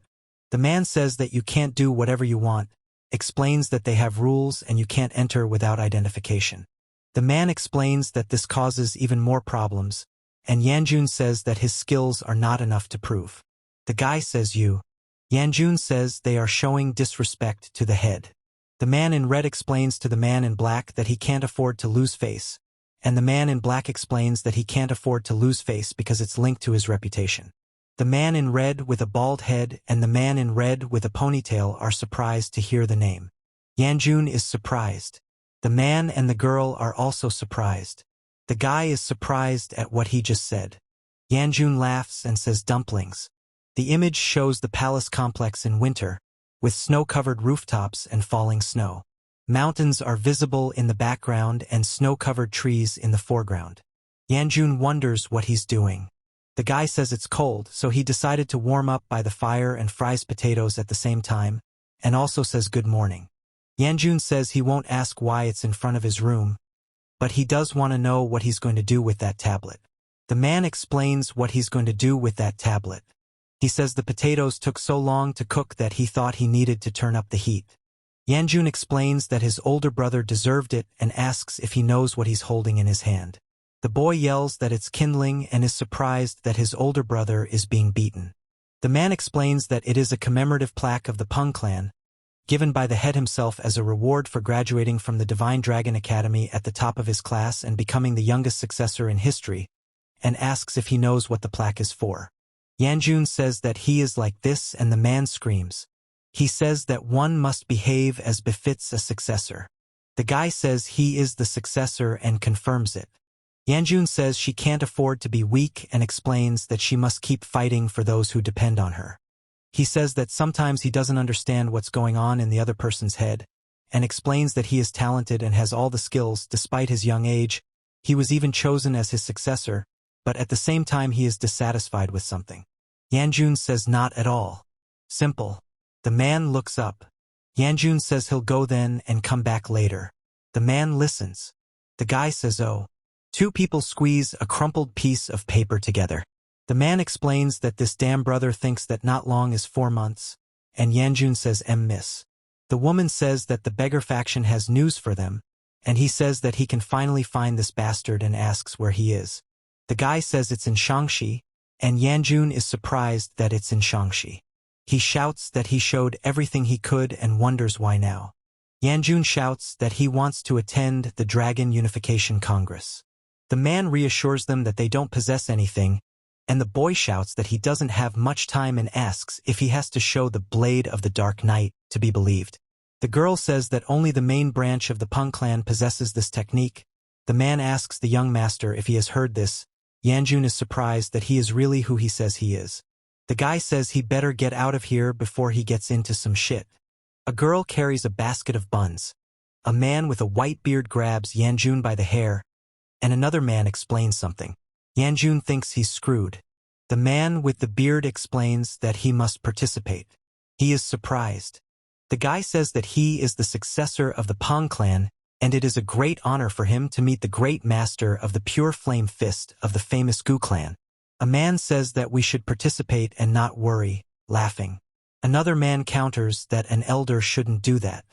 S1: the man says that you can't do whatever you want, explains that they have rules and you can't enter without identification. The man explains that this causes even more problems, and Yanjun says that his skills are not enough to prove. The guy says you. Yanjun says they are showing disrespect to the head. The man in red explains to the man in black that he can't afford to lose face, and the man in black explains that he can't afford to lose face because it's linked to his reputation. The man in red with a bald head and the man in red with a ponytail are surprised to hear the name. Yanjun is surprised. The man and the girl are also surprised. The guy is surprised at what he just said. Yanjun laughs and says dumplings. The image shows the palace complex in winter, with snow-covered rooftops and falling snow. Mountains are visible in the background and snow-covered trees in the foreground. Yanjun wonders what he's doing. The guy says it's cold, so he decided to warm up by the fire and fries potatoes at the same time, and also says good morning. Yanjun says he won't ask why it's in front of his room, but he does want to know what he's going to do with that tablet. The man explains what he's going to do with that tablet. He says the potatoes took so long to cook that he thought he needed to turn up the heat. Yanjun explains that his older brother deserved it and asks if he knows what he's holding in his hand. The boy yells that it's kindling and is surprised that his older brother is being beaten. The man explains that it is a commemorative plaque of the Peng clan, given by the head himself as a reward for graduating from the Divine Dragon Academy at the top of his class and becoming the youngest successor in history, and asks if he knows what the plaque is for. Yanjun says that he is like this and the man screams. He says that one must behave as befits a successor. The guy says he is the successor and confirms it. Yanjun says she can't afford to be weak and explains that she must keep fighting for those who depend on her. He says that sometimes he doesn't understand what's going on in the other person's head, and explains that he is talented and has all the skills despite his young age. He was even chosen as his successor, but at the same time he is dissatisfied with something. Yanjun says not at all. Simple. The man looks up. Yanjun says he'll go then and come back later. The man listens. The guy says oh. Two people squeeze a crumpled piece of paper together. The man explains that this damn brother thinks that not long is 4 months, and Yanjun says miss. The woman says that the beggar faction has news for them, and he says that he can finally find this bastard and asks where he is. The guy says it's in Shaanxi, and Yanjun is surprised that it's in Shaanxi. He shouts that he showed everything he could and wonders why now. Yanjun shouts that he wants to attend the Dragon Unification Congress. The man reassures them that they don't possess anything, and the boy shouts that he doesn't have much time and asks if he has to show the blade of the Dark Knight to be believed. The girl says that only the main branch of the Peng clan possesses this technique. The man asks the young master if he has heard this. Yanjun is surprised that he is really who he says he is. The guy says he better get out of here before he gets into some shit. A girl carries a basket of buns. A man with a white beard grabs Yanjun by the hair, and another man explains something. Yanjun thinks he's screwed. The man with the beard explains that he must participate. He is surprised. The guy says that he is the successor of the Peng clan, and it is a great honor for him to meet the great master of the pure flame fist of the famous Gu clan. A man says that we should participate and not worry, laughing. Another man counters that an elder shouldn't do that.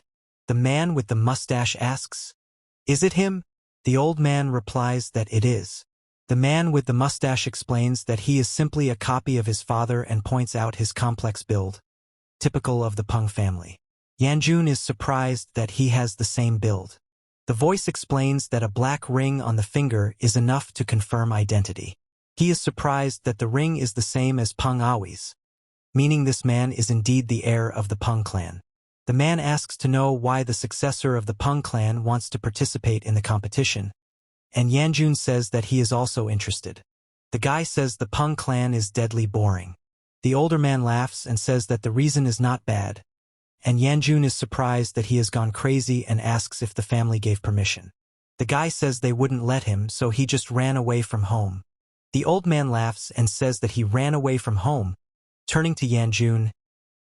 S1: The man with the mustache asks, "Is it him?" The old man replies that it is. The man with the mustache explains that he is simply a copy of his father and points out his complex build, typical of the Peng family. Yanjun is surprised that he has the same build. The voice explains that a black ring on the finger is enough to confirm identity. He is surprised that the ring is the same as Peng Aoi's, meaning this man is indeed the heir of the Peng clan. The man asks to know why the successor of the Peng clan wants to participate in the competition, and Yanjun says that he is also interested. The guy says the Peng clan is deadly boring. The older man laughs and says that the reason is not bad, and Yanjun is surprised that he has gone crazy and asks if the family gave permission. The guy says they wouldn't let him, so he just ran away from home. The old man laughs and says that he ran away from home, turning to Yanjun,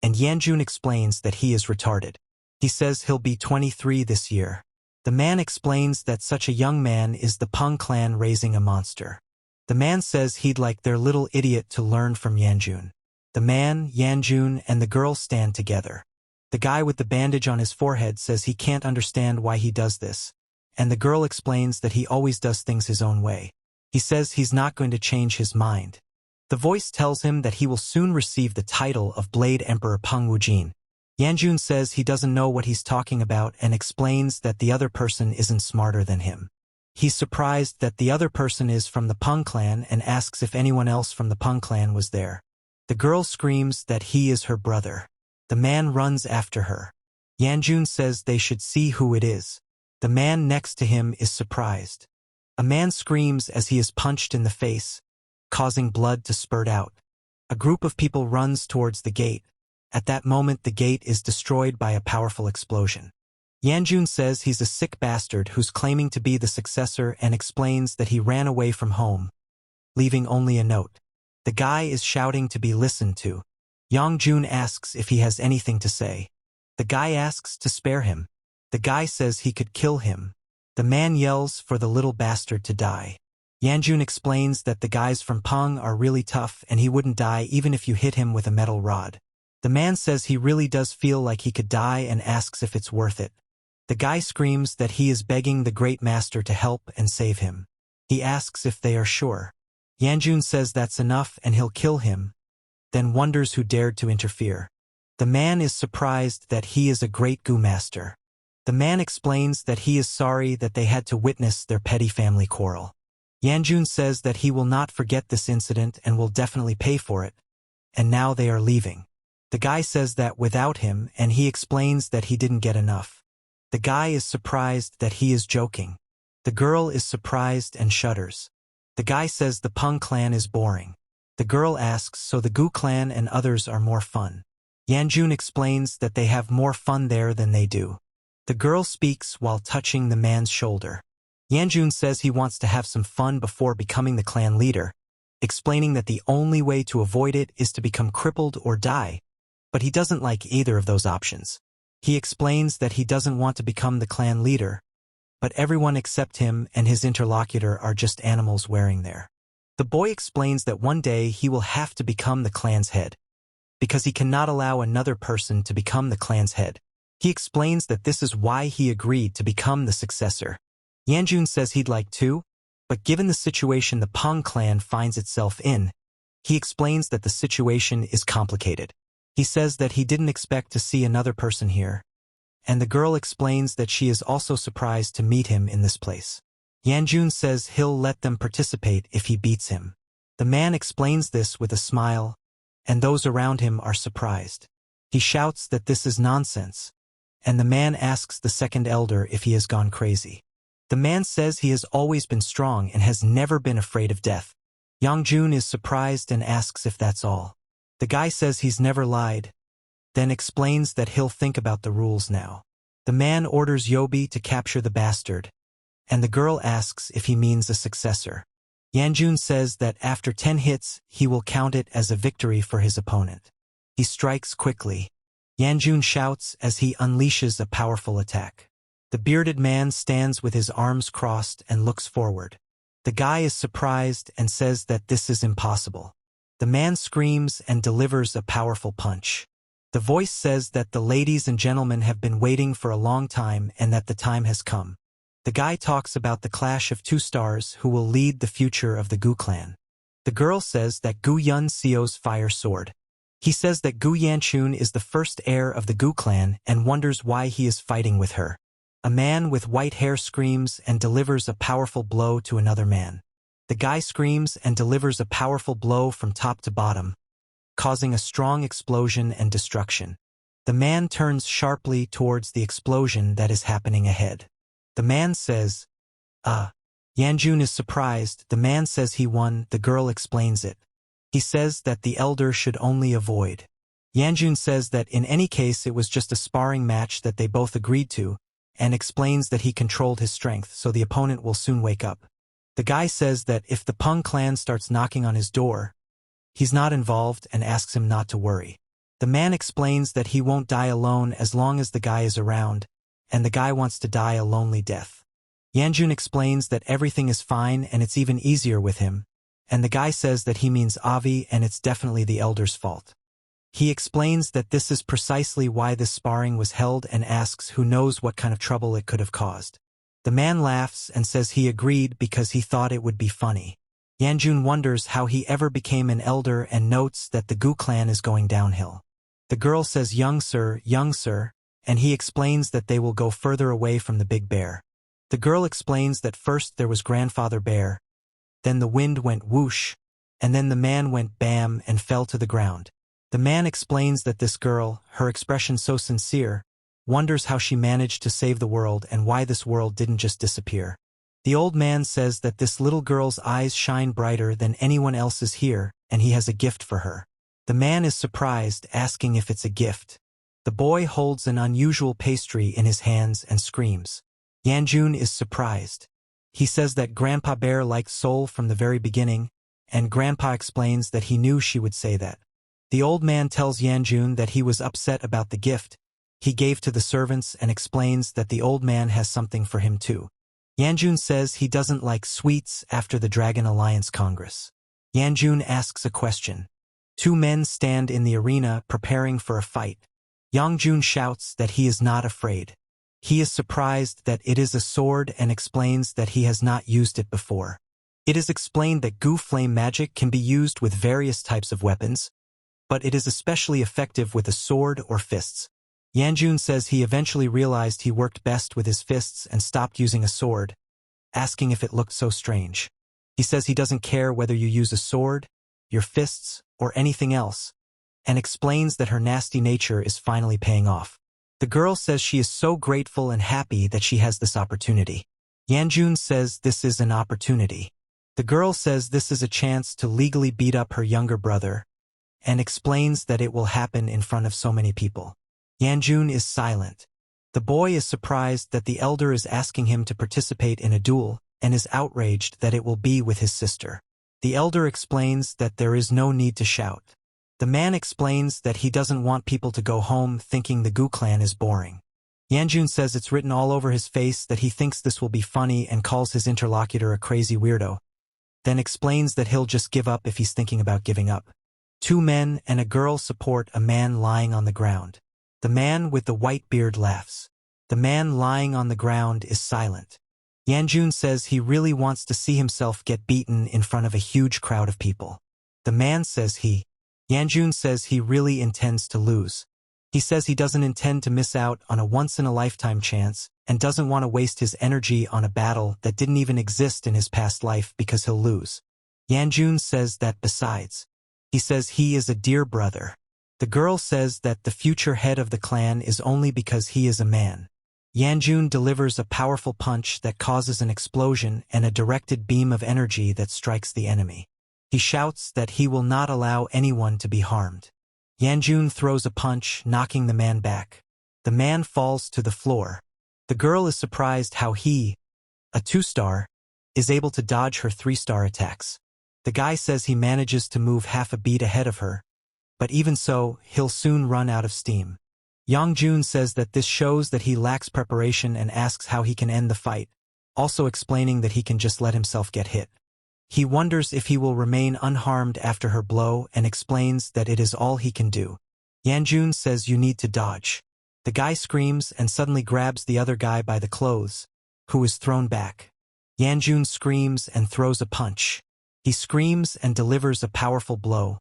S1: and Yanjun explains that he is retarded. He says he'll be 23 this year. The man explains that such a young man is the Peng clan raising a monster. The man says he'd like their little idiot to learn from Yanjun. The man, Yanjun, and the girl stand together. The guy with the bandage on his forehead says he can't understand why he does this, and the girl explains that he always does things his own way. He says he's not going to change his mind. The voice tells him that he will soon receive the title of Blade Emperor Peng Wujin. Yanjun says he doesn't know what he's talking about and explains that the other person isn't smarter than him. He's surprised that the other person is from the Peng clan and asks if anyone else from the Peng clan was there. The girl screams that he is her brother. The man runs after her. Yanjun says they should see who it is. The man next to him is surprised. A man screams as he is punched in the face, causing blood to spurt out. A group of people runs towards the gate. At that moment the gate is destroyed by a powerful explosion. Yanjun says he's a sick bastard who's claiming to be the successor and explains that he ran away from home, leaving only a note. The guy is shouting to be listened to. Yanjun asks if he has anything to say. The guy asks to spare him. The guy says he could kill him. The man yells for the little bastard to die. Yanjun explains that the guys from Peng are really tough and he wouldn't die even if you hit him with a metal rod. The man says he really does feel like he could die and asks if it's worth it. The guy screams that he is begging the great master to help and save him. He asks if they are sure. Yanjun says that's enough and he'll kill him, then wonders who dared to interfere. The man is surprised that he is a great Gu master. The man explains that he is sorry that they had to witness their petty family quarrel. Yanjun says that he will not forget this incident and will definitely pay for it, and now they are leaving. The guy says that without him, and he explains that he didn't get enough. The guy is surprised that he is joking. The girl is surprised and shudders. The guy says the Peng clan is boring. The girl asks so the Gu clan and others are more fun. Yanjun explains that they have more fun there than they do. The girl speaks while touching the man's shoulder. Yanjun says he wants to have some fun before becoming the clan leader, explaining that the only way to avoid it is to become crippled or die, but he doesn't like either of those options. He explains that he doesn't want to become the clan leader, but everyone except him and his interlocutor are just animals wearing there. The boy explains that one day he will have to become the clan's head, because he cannot allow another person to become the clan's head. He explains that this is why he agreed to become the successor. Yanjun says he'd like to, but given the situation the Peng clan finds itself in, he explains that the situation is complicated. He says that he didn't expect to see another person here, and the girl explains that she is also surprised to meet him in this place. Yanjun says he'll let them participate if he beats him. The man explains this with a smile, and those around him are surprised. He shouts that this is nonsense, and the man asks the second elder if he has gone crazy. The man says he has always been strong and has never been afraid of death. Yangjun is surprised and asks if that's all. The guy says he's never lied, then explains that he'll think about the rules now. The man orders Yobi to capture the bastard, and the girl asks if he means a successor. Yanjun says that after 10 hits, he will count it as a victory for his opponent. He strikes quickly. Yanjun shouts as he unleashes a powerful attack. The bearded man stands with his arms crossed and looks forward. The guy is surprised and says that this is impossible. The man screams and delivers a powerful punch. The voice says that the ladies and gentlemen have been waiting for a long time and that the time has come. The guy talks about the clash of two stars who will lead the future of the Gu clan. The girl says that Gu Yun Sio's fire sword. He says that Gu Yanchun is the first heir of the Gu clan and wonders why he is fighting with her. A man with white hair screams and delivers a powerful blow to another man. The guy screams and delivers a powerful blow from top to bottom, causing a strong explosion and destruction. The man turns sharply towards the explosion that is happening ahead. The man says, Yanjun is surprised. The man says he won. The girl explains it. He says that the elder should only avoid. Yanjun says that in any case it was just a sparring match that they both agreed to, and explains that he controlled his strength so the opponent will soon wake up. The guy says that if the Peng clan starts knocking on his door, he's not involved and asks him not to worry. The man explains that he won't die alone as long as the guy is around, and the guy wants to die a lonely death. Yanjun explains that everything is fine and it's even easier with him, and the guy says that he means Avi and it's definitely the elder's fault. He explains that this is precisely why this sparring was held and asks who knows what kind of trouble it could have caused. The man laughs and says he agreed because he thought it would be funny. Yanjun wonders how he ever became an elder and notes that the Gu clan is going downhill. The girl says young sir, and he explains that they will go further away from the big bear. The girl explains that first there was grandfather bear, then the wind went whoosh, and then the man went bam and fell to the ground. The man explains that this girl, her expression so sincere, wonders how she managed to save the world and why this world didn't just disappear. The old man says that this little girl's eyes shine brighter than anyone else's here, and he has a gift for her. The man is surprised, asking if it's a gift. The boy holds an unusual pastry in his hands and screams. Yanjun is surprised. He says that Grandpa Bear liked Soul from the very beginning, and Grandpa explains that he knew she would say that. The old man tells Yanjun that he was upset about the gift he gave to the servants and explains that the old man has something for him too. Yanjun says he doesn't like sweets after the Dragon Alliance Congress. Yanjun asks a question. Two men stand in the arena preparing for a fight. Yangjun shouts that he is not afraid. He is surprised that it is a sword and explains that he has not used it before. It is explained that Gu flame magic can be used with various types of weapons, but it is especially effective with a sword or fists. Yanjun says he eventually realized he worked best with his fists and stopped using a sword, asking if it looked so strange. He says he doesn't care whether you use a sword, your fists, or anything else, and explains that her nasty nature is finally paying off. The girl says she is so grateful and happy that she has this opportunity. Yanjun says this is an opportunity. The girl says this is a chance to legally beat up her younger brother, and explains that it will happen in front of so many people. Yanjun is silent. The boy is surprised that the elder is asking him to participate in a duel, and is outraged that it will be with his sister. The elder explains that there is no need to shout. The man explains that he doesn't want people to go home thinking the Gu clan is boring. Yanjun says it's written all over his face that he thinks this will be funny and calls his interlocutor a crazy weirdo, then explains that he'll just give up if he's thinking about giving up. Two men and a girl support a man lying on the ground. The man with the white beard laughs. The man lying on the ground is silent. Yanjun says he really wants to see himself get beaten in front of a huge crowd of people. The man says Yanjun says he really intends to lose. He says he doesn't intend to miss out on a once-in-a-lifetime chance and doesn't want to waste his energy on a battle that didn't even exist in his past life because he'll lose. Yanjun says that besides, he says he is a dear brother. The girl says that the future head of the clan is only because he is a man. Yanjun delivers a powerful punch that causes an explosion and a directed beam of energy that strikes the enemy. He shouts that he will not allow anyone to be harmed. Yanjun throws a punch, knocking the man back. The man falls to the floor. The girl is surprised how he, a 2-star, is able to dodge her 3-star attacks. The guy says he manages to move half a beat ahead of her, but even so, he'll soon run out of steam. Yanjun says that this shows that he lacks preparation and asks how he can end the fight, also explaining that he can just let himself get hit. He wonders if he will remain unharmed after her blow and explains that it is all he can do. Yanjun says you need to dodge. The guy screams and suddenly grabs the other guy by the clothes, who is thrown back. Yanjun screams and throws a punch. He screams and delivers a powerful blow,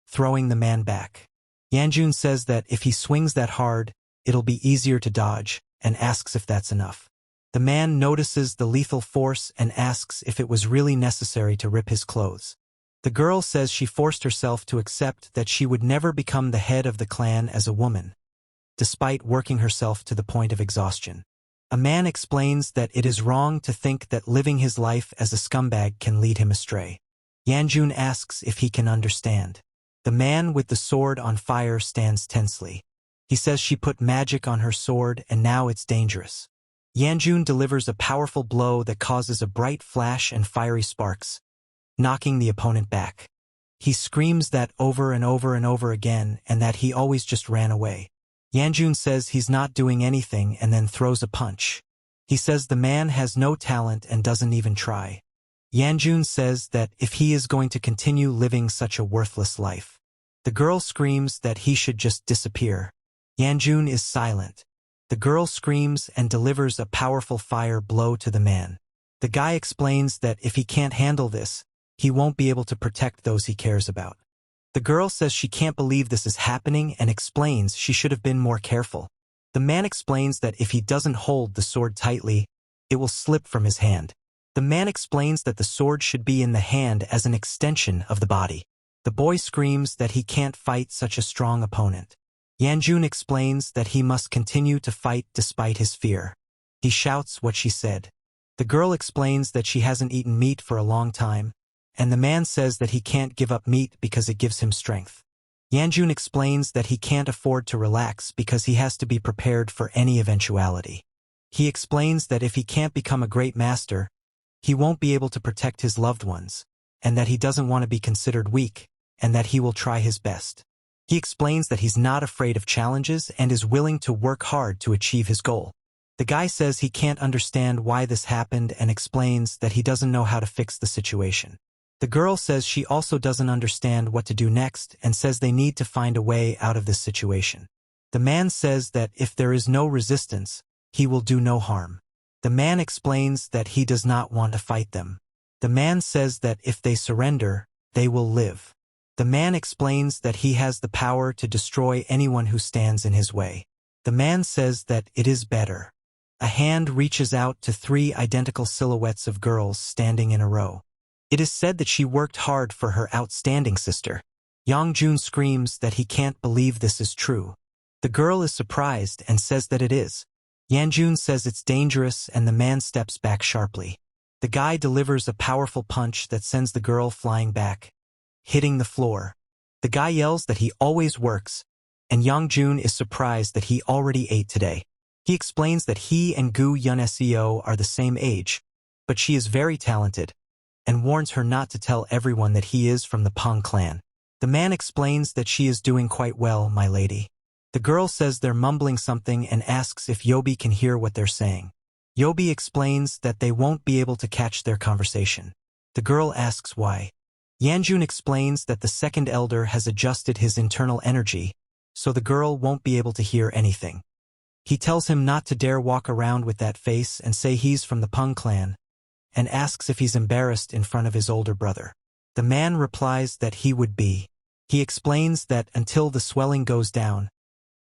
S1: throwing the man back. Yanjun says that if he swings that hard, it'll be easier to dodge, and asks if that's enough. The man notices the lethal force and asks if it was really necessary to rip his clothes. The girl says she forced herself to accept that she would never become the head of the clan as a woman, despite working herself to the point of exhaustion. A man explains that it is wrong to think that living his life as a scumbag can lead him astray. Yanjun asks if he can understand. The man with the sword on fire stands tensely. He says she put magic on her sword and now it's dangerous. Yanjun delivers a powerful blow that causes a bright flash and fiery sparks, knocking the opponent back. He screams that over and over and over again and that he always just ran away. Yanjun says he's not doing anything and then throws a punch. He says the man has no talent and doesn't even try. Yanjun says that if he is going to continue living such a worthless life, the girl screams that he should just disappear. Yanjun is silent. The girl screams and delivers a powerful fire blow to the man. The guy explains that if he can't handle this, he won't be able to protect those he cares about. The girl says she can't believe this is happening and explains she should have been more careful. The man explains that if he doesn't hold the sword tightly, it will slip from his hand. The man explains that the sword should be in the hand as an extension of the body. The boy screams that he can't fight such a strong opponent. Yanjun explains that he must continue to fight despite his fear. He shouts what she said. The girl explains that she hasn't eaten meat for a long time, and the man says that he can't give up meat because it gives him strength. Yanjun explains that he can't afford to relax because he has to be prepared for any eventuality. He explains that if he can't become a great master, he won't be able to protect his loved ones, and that he doesn't want to be considered weak, and that he will try his best. He explains that he's not afraid of challenges and is willing to work hard to achieve his goal. The guy says he can't understand why this happened and explains that he doesn't know how to fix the situation. The girl says she also doesn't understand what to do next and says they need to find a way out of this situation. The man says that if there is no resistance, he will do no harm. The man explains that he does not want to fight them. The man says that if they surrender, they will live. The man explains that he has the power to destroy anyone who stands in his way. The man says that it is better. A hand reaches out to 3 identical silhouettes of girls standing in a row. It is said that she worked hard for her outstanding sister. Yanjun screams that he can't believe this is true. The girl is surprised and says that it is. Yanjun says it's dangerous and the man steps back sharply. The guy delivers a powerful punch that sends the girl flying back, hitting the floor. The guy yells that he always works, and Yangjun is surprised that he already ate today. He explains that he and Gu Yun Seo are the same age, but she is very talented, and warns her not to tell everyone that he is from the Pang clan. The man explains that she is doing quite well, my lady. The girl says they're mumbling something and asks if Yobi can hear what they're saying. Yobi explains that they won't be able to catch their conversation. The girl asks why. Yanjun explains that the second elder has adjusted his internal energy, so the girl won't be able to hear anything. He tells him not to dare walk around with that face and say he's from the Peng clan, and asks if he's embarrassed in front of his older brother. The man replies that he would be. He explains that until the swelling goes down,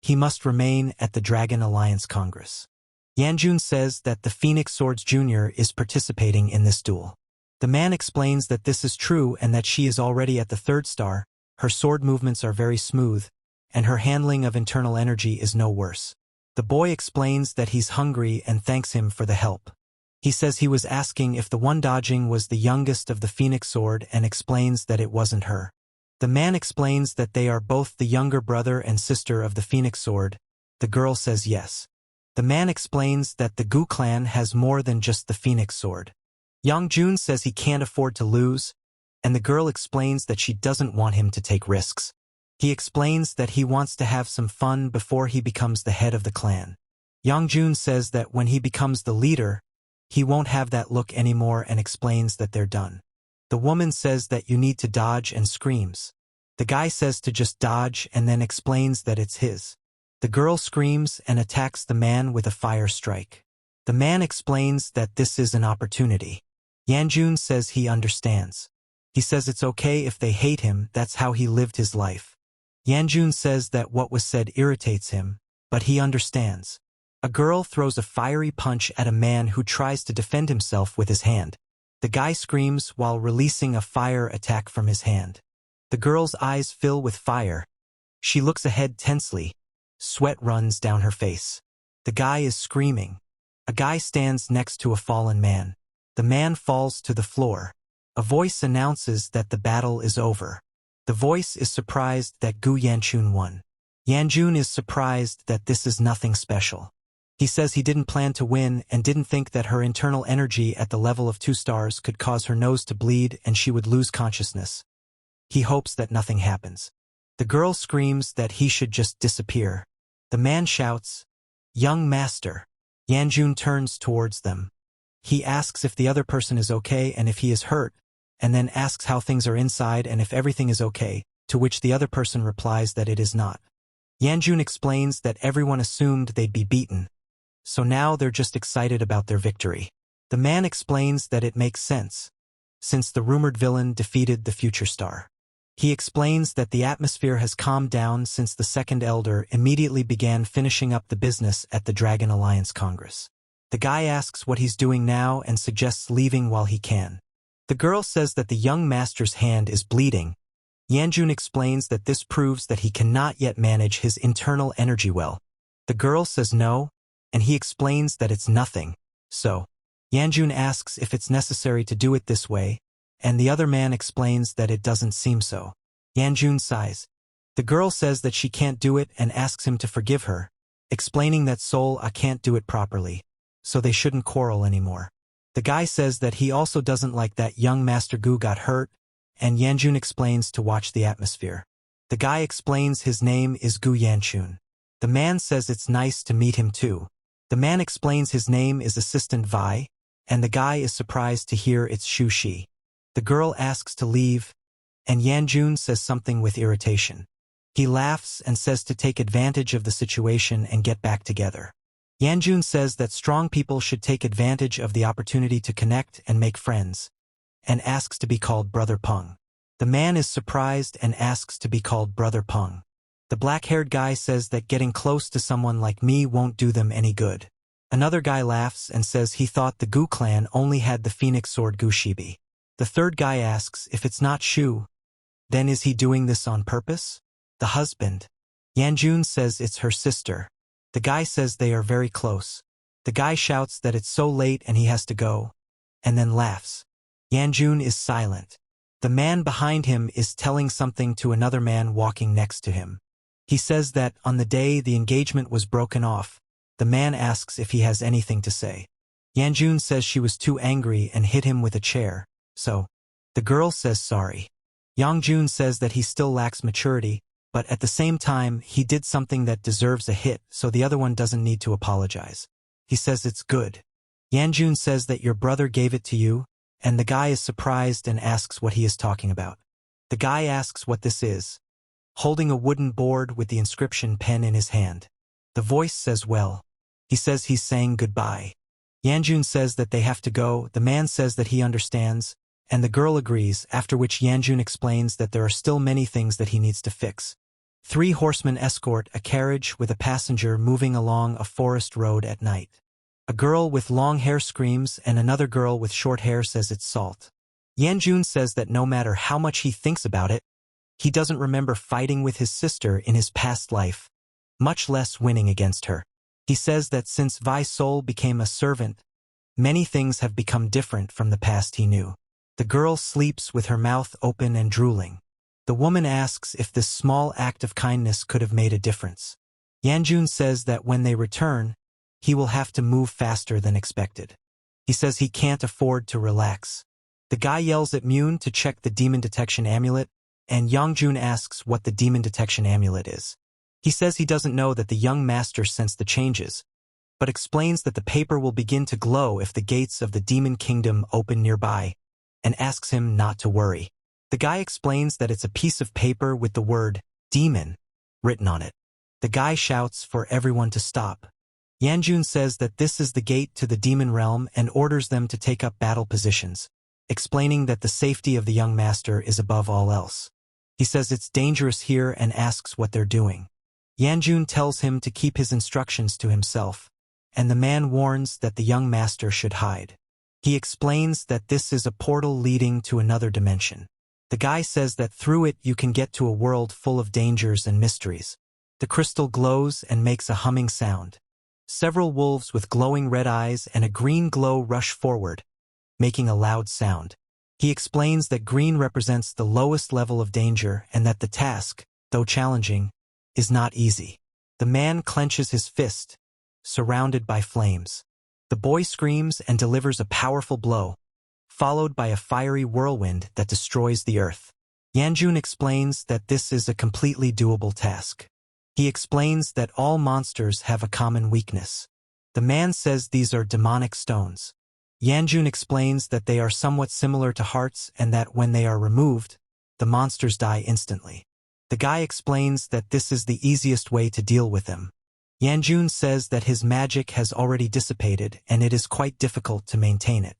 S1: he must remain at the Dragon Alliance Congress. Yanjun says that the Phoenix Swords Jr. is participating in this duel. The man explains that this is true and that she is already at the 3rd star, her sword movements are very smooth, and her handling of internal energy is no worse. The boy explains that he's hungry and thanks him for the help. He says he was asking if the one dodging was the youngest of the Phoenix Sword and explains that it wasn't her. The man explains that they are both the younger brother and sister of the Phoenix Sword. The girl says yes. The man explains that the Gu clan has more than just the Phoenix Sword. Yangjun says he can't afford to lose, and the girl explains that she doesn't want him to take risks. He explains that he wants to have some fun before he becomes the head of the clan. Yangjun says that when he becomes the leader, he won't have that look anymore and explains that they're done. The woman says that you need to dodge and screams. The guy says to just dodge and then explains that it's his. The girl screams and attacks the man with a fire strike. The man explains that this is an opportunity. Yanjun says he understands. He says it's okay if they hate him, that's how he lived his life. Yanjun says that what was said irritates him, but he understands. A girl throws a fiery punch at a man who tries to defend himself with his hand. The guy screams while releasing a fire attack from his hand. The girl's eyes fill with fire. She looks ahead tensely. Sweat runs down her face. The guy is screaming. A guy stands next to a fallen man. The man falls to the floor. A voice announces that the battle is over. The voice is surprised that Gu Yanchun won. Yanjun is surprised that this is nothing special. He says he didn't plan to win and didn't think that her internal energy at the level of 2 stars could cause her nose to bleed and she would lose consciousness. He hopes that nothing happens. The girl screams that he should just disappear. The man shouts, "Young master." Yanjun turns towards them. He asks if the other person is okay and if he is hurt, and then asks how things are inside and if everything is okay, to which the other person replies that it is not. Yanjun explains that everyone assumed they'd be beaten, so now they're just excited about their victory. The man explains that it makes sense, since the rumored villain defeated the future star. He explains that the atmosphere has calmed down since the second elder immediately began finishing up the business at the Dragon Alliance Congress. The guy asks what he's doing now and suggests leaving while he can. The girl says that the young master's hand is bleeding. Yanjun explains that this proves that he cannot yet manage his internal energy well. The girl says no, and he explains that it's nothing. So, Yanjun asks if it's necessary to do it this way, and the other man explains that it doesn't seem so. Yanjun sighs. The girl says that she can't do it and asks him to forgive her, explaining that I can't do it properly, so they shouldn't quarrel anymore. The guy says that he also doesn't like that young Master Gu got hurt, and Yanjun explains to watch the atmosphere. The guy explains his name is Gu Yanchun. The man says it's nice to meet him too. The man explains his name is Assistant Vi, and the guy is surprised to hear it's Shu Shi. The girl asks to leave, and Yanjun says something with irritation. He laughs and says to take advantage of the situation and get back together. Yanjun says that strong people should take advantage of the opportunity to connect and make friends, and asks to be called Brother Peng. The man is surprised and asks to be called Brother Peng. The black-haired guy says that getting close to someone like me won't do them any good. Another guy laughs and says he thought the Gu clan only had the Phoenix Sword Gu Shibi. The third guy asks if it's not Shu, then is he doing this on purpose? The husband. Yanjun says it's her sister. The guy says they are very close. The guy shouts that it's so late and he has to go, and then laughs. Yanjun is silent. The man behind him is telling something to another man walking next to him. He says that on the day the engagement was broken off, the man asks if he has anything to say. Yanjun says she was too angry and hit him with a chair, so the girl says sorry. Yangjun says that he still lacks maturity, but at the same time he did something that deserves a hit, so the other one doesn't need to apologize. He says it's good. Yanjun says that your brother gave it to you, and the guy is surprised and asks what he is talking about. The guy asks what this is, holding a wooden board with the inscription pen in his hand. The voice says well. He says he's saying goodbye. Yanjun says that they have to go, the man says that he understands, and the girl agrees, after which Yanjun explains that there are still many things that he needs to fix. 3 horsemen escort a carriage with a passenger moving along a forest road at night. A girl with long hair screams and another girl with short hair says it's salt. Yanjun says that no matter how much he thinks about it, he doesn't remember fighting with his sister in his past life, much less winning against her. He says that since Vi Sol became a servant, many things have become different from the past he knew. The girl sleeps with her mouth open and drooling. The woman asks if this small act of kindness could have made a difference. Yanjun says that when they return, he will have to move faster than expected. He says he can't afford to relax. The guy yells at Moon to check the demon detection amulet, and Yangjun asks what the demon detection amulet is. He says he doesn't know that the young master sensed the changes, but explains that the paper will begin to glow if the gates of the demon kingdom open nearby, and asks him not to worry. The guy explains that it's a piece of paper with the word demon written on it. The guy shouts for everyone to stop. Yanjun says that this is the gate to the demon realm and orders them to take up battle positions, explaining that the safety of the young master is above all else. He says it's dangerous here and asks what they're doing. Yanjun tells him to keep his instructions to himself, and the man warns that the young master should hide. He explains that this is a portal leading to another dimension. The guy says that through it you can get to a world full of dangers and mysteries. The crystal glows and makes a humming sound. Several wolves with glowing red eyes and a green glow rush forward, making a loud sound. He explains that green represents the lowest level of danger and that the task, though challenging, is not easy. The man clenches his fist, surrounded by flames. The boy screams and delivers a powerful blow, followed by a fiery whirlwind that destroys the earth. Yanjun explains that this is a completely doable task. He explains that all monsters have a common weakness. The man says these are demonic stones. Yanjun explains that they are somewhat similar to hearts and that when they are removed, the monsters die instantly. The guy explains that this is the easiest way to deal with them. Yanjun says that his magic has already dissipated and it is quite difficult to maintain it.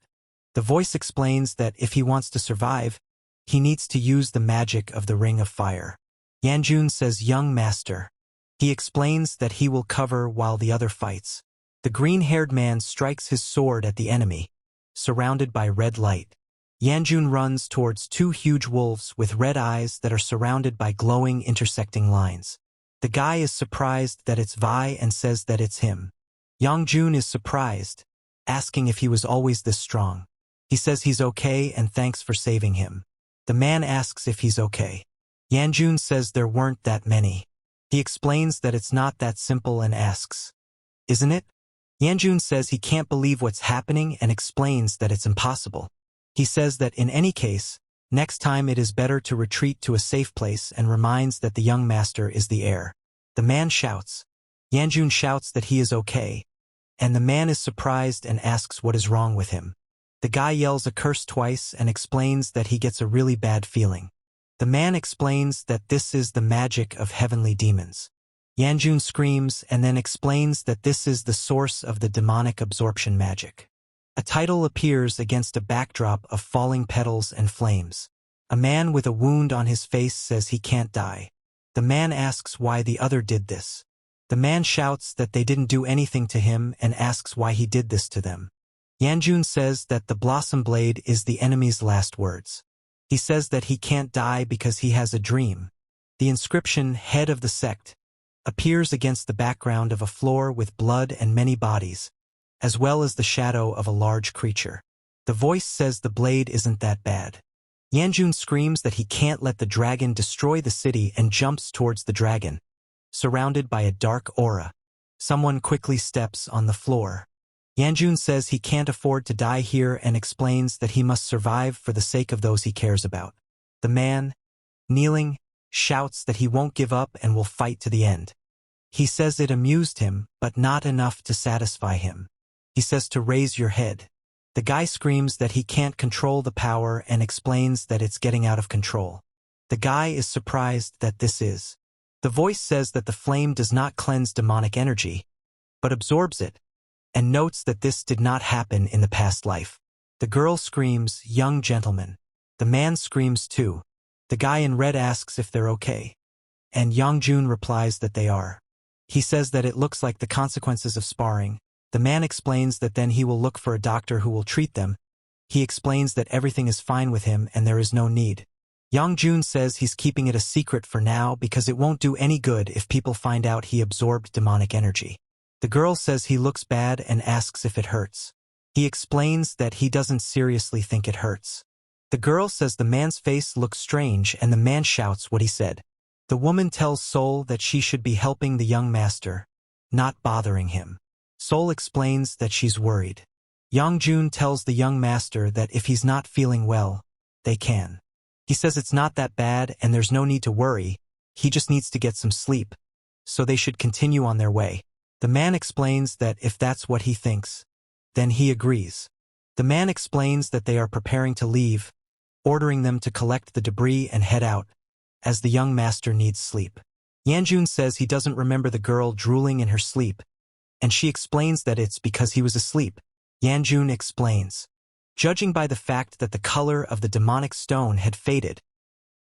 S1: The voice explains that if he wants to survive, he needs to use the magic of the Ring of Fire. Yanjun says young master. He explains that he will cover while the other fights. The green-haired man strikes his sword at the enemy, surrounded by red light. Yanjun runs towards 2 huge wolves with red eyes that are surrounded by glowing intersecting lines. The guy is surprised that it's Vi and says that it's him. Yangjun is surprised, asking if he was always this strong. He says he's okay and thanks for saving him. The man asks if he's okay. Yanjun says there weren't that many. He explains that it's not that simple and asks, "Isn't it?" Yanjun says he can't believe what's happening and explains that it's impossible. He says that in any case, next time it is better to retreat to a safe place and reminds that the young master is the heir. The man shouts. Yanjun shouts that he is okay, and the man is surprised and asks what is wrong with him. The guy yells a curse twice and explains that he gets a really bad feeling. The man explains that this is the magic of heavenly demons. Yanjun screams and then explains that this is the source of the demonic absorption magic. A title appears against a backdrop of falling petals and flames. A man with a wound on his face says he can't die. The man asks why the other did this. The man shouts that they didn't do anything to him and asks why he did this to them. Yanjun says that the blossom blade is the enemy's last words. He says that he can't die because he has a dream. The inscription, Head of the Sect, appears against the background of a floor with blood and many bodies, as well as the shadow of a large creature. The voice says the blade isn't that bad. Yanjun screams that he can't let the dragon destroy the city and jumps towards the dragon, surrounded by a dark aura. Someone quickly steps on the floor. Yanjun says he can't afford to die here and explains that he must survive for the sake of those he cares about. The man, kneeling, shouts that he won't give up and will fight to the end. He says it amused him, but not enough to satisfy him. He says to raise your head. The guy screams that he can't control the power and explains that it's getting out of control. The guy is surprised that this is. The voice says that the flame does not cleanse demonic energy, but absorbs it, and notes that this did not happen in the past life. The girl screams, young gentleman. The man screams too. The guy in red asks if they're okay, and Yangjun replies that they are. He says that it looks like the consequences of sparring. The man explains that then he will look for a doctor who will treat them. He explains that everything is fine with him and there is no need. Yangjun says he's keeping it a secret for now because it won't do any good if people find out he absorbed demonic energy. The girl says he looks bad and asks if it hurts. He explains that he doesn't seriously think it hurts. The girl says the man's face looks strange and the man shouts what he said. The woman tells Sol that she should be helping the young master, not bothering him. Sol explains that she's worried. Yangjun tells the young master that if he's not feeling well, they can. He says it's not that bad and there's no need to worry, he just needs to get some sleep, so they should continue on their way. The man explains that if that's what he thinks, then he agrees. The man explains that they are preparing to leave, ordering them to collect the debris and head out, as the young master needs sleep. Yanjun says he doesn't remember the girl drooling in her sleep, and she explains that it's because he was asleep. Yanjun explains. Judging by the fact that the color of the demonic stone had faded,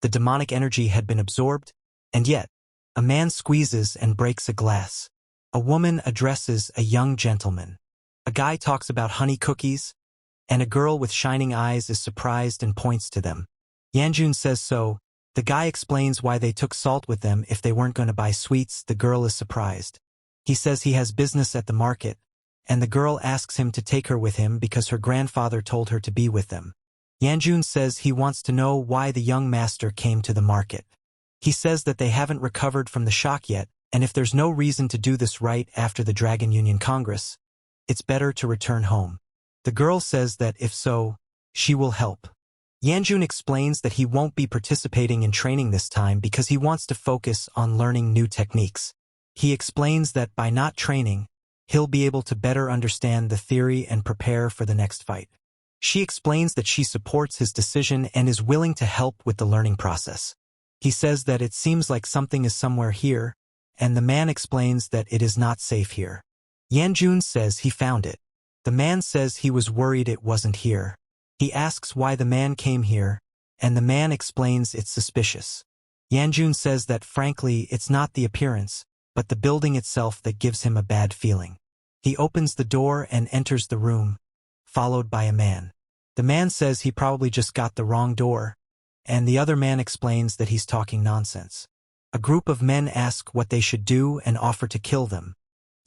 S1: the demonic energy had been absorbed, and yet, a man squeezes and breaks a glass. A woman addresses a young gentleman. A guy talks about honey cookies, and a girl with shining eyes is surprised and points to them. Yanjun says so. The guy explains why they took salt with them if they weren't going to buy sweets. The girl is surprised. He says he has business at the market, and the girl asks him to take her with him because her grandfather told her to be with them. Yanjun says he wants to know why the young master came to the market. He says that they haven't recovered from the shock yet, and if there's no reason to do this right after the Dragon Union Congress, it's better to return home. The girl says that if so, she will help. Yanjun explains that he won't be participating in training this time because he wants to focus on learning new techniques. He explains that by not training, he'll be able to better understand the theory and prepare for the next fight. She explains that she supports his decision and is willing to help with the learning process. He says that it seems like something is somewhere here, and the man explains that it is not safe here. Yanjun says he found it. The man says he was worried it wasn't here. He asks why the man came here, and the man explains it's suspicious. Yanjun says that frankly it's not the appearance, but the building itself that gives him a bad feeling. He opens the door and enters the room, followed by a man. The man says he probably just got the wrong door, and the other man explains that he's talking nonsense. A group of men ask what they should do and offer to kill them.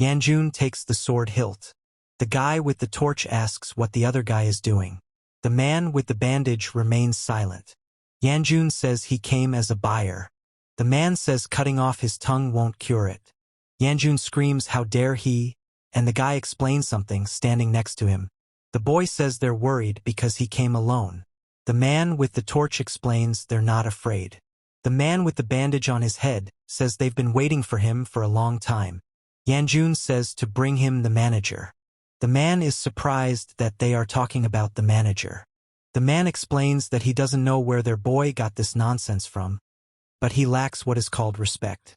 S1: Yanjun takes the sword hilt. The guy with the torch asks what the other guy is doing. The man with the bandage remains silent. Yanjun says he came as a buyer. The man says cutting off his tongue won't cure it. Yanjun screams how dare he, and the guy explains something standing next to him. The boy says they're worried because he came alone. The man with the torch explains they're not afraid. The man with the bandage on his head says they've been waiting for him for a long time. Yanjun says to bring him the manager. The man is surprised that they are talking about the manager. The man explains that he doesn't know where their boy got this nonsense from, but he lacks what is called respect.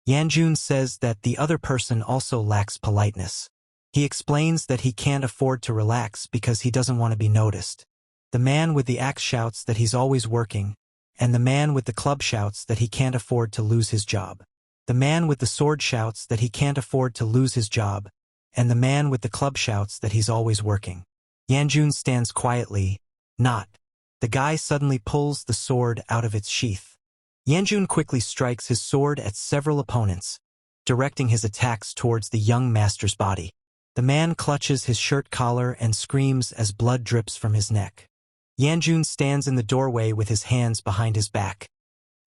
S1: Yanjun says that the other person also lacks politeness. He explains that he can't afford to relax because he doesn't want to be noticed. The man with the axe shouts that he's always working, and the man with the club shouts that he can't afford to lose his job. The man with the sword shouts that he can't afford to lose his job, and the man with the club shouts that he's always working. Yanjun stands quietly, not. The guy suddenly pulls the sword out of its sheath. Yanjun quickly strikes his sword at several opponents, directing his attacks towards the young master's body. The man clutches his shirt collar and screams as blood drips from his neck. Yanjun stands in the doorway with his hands behind his back,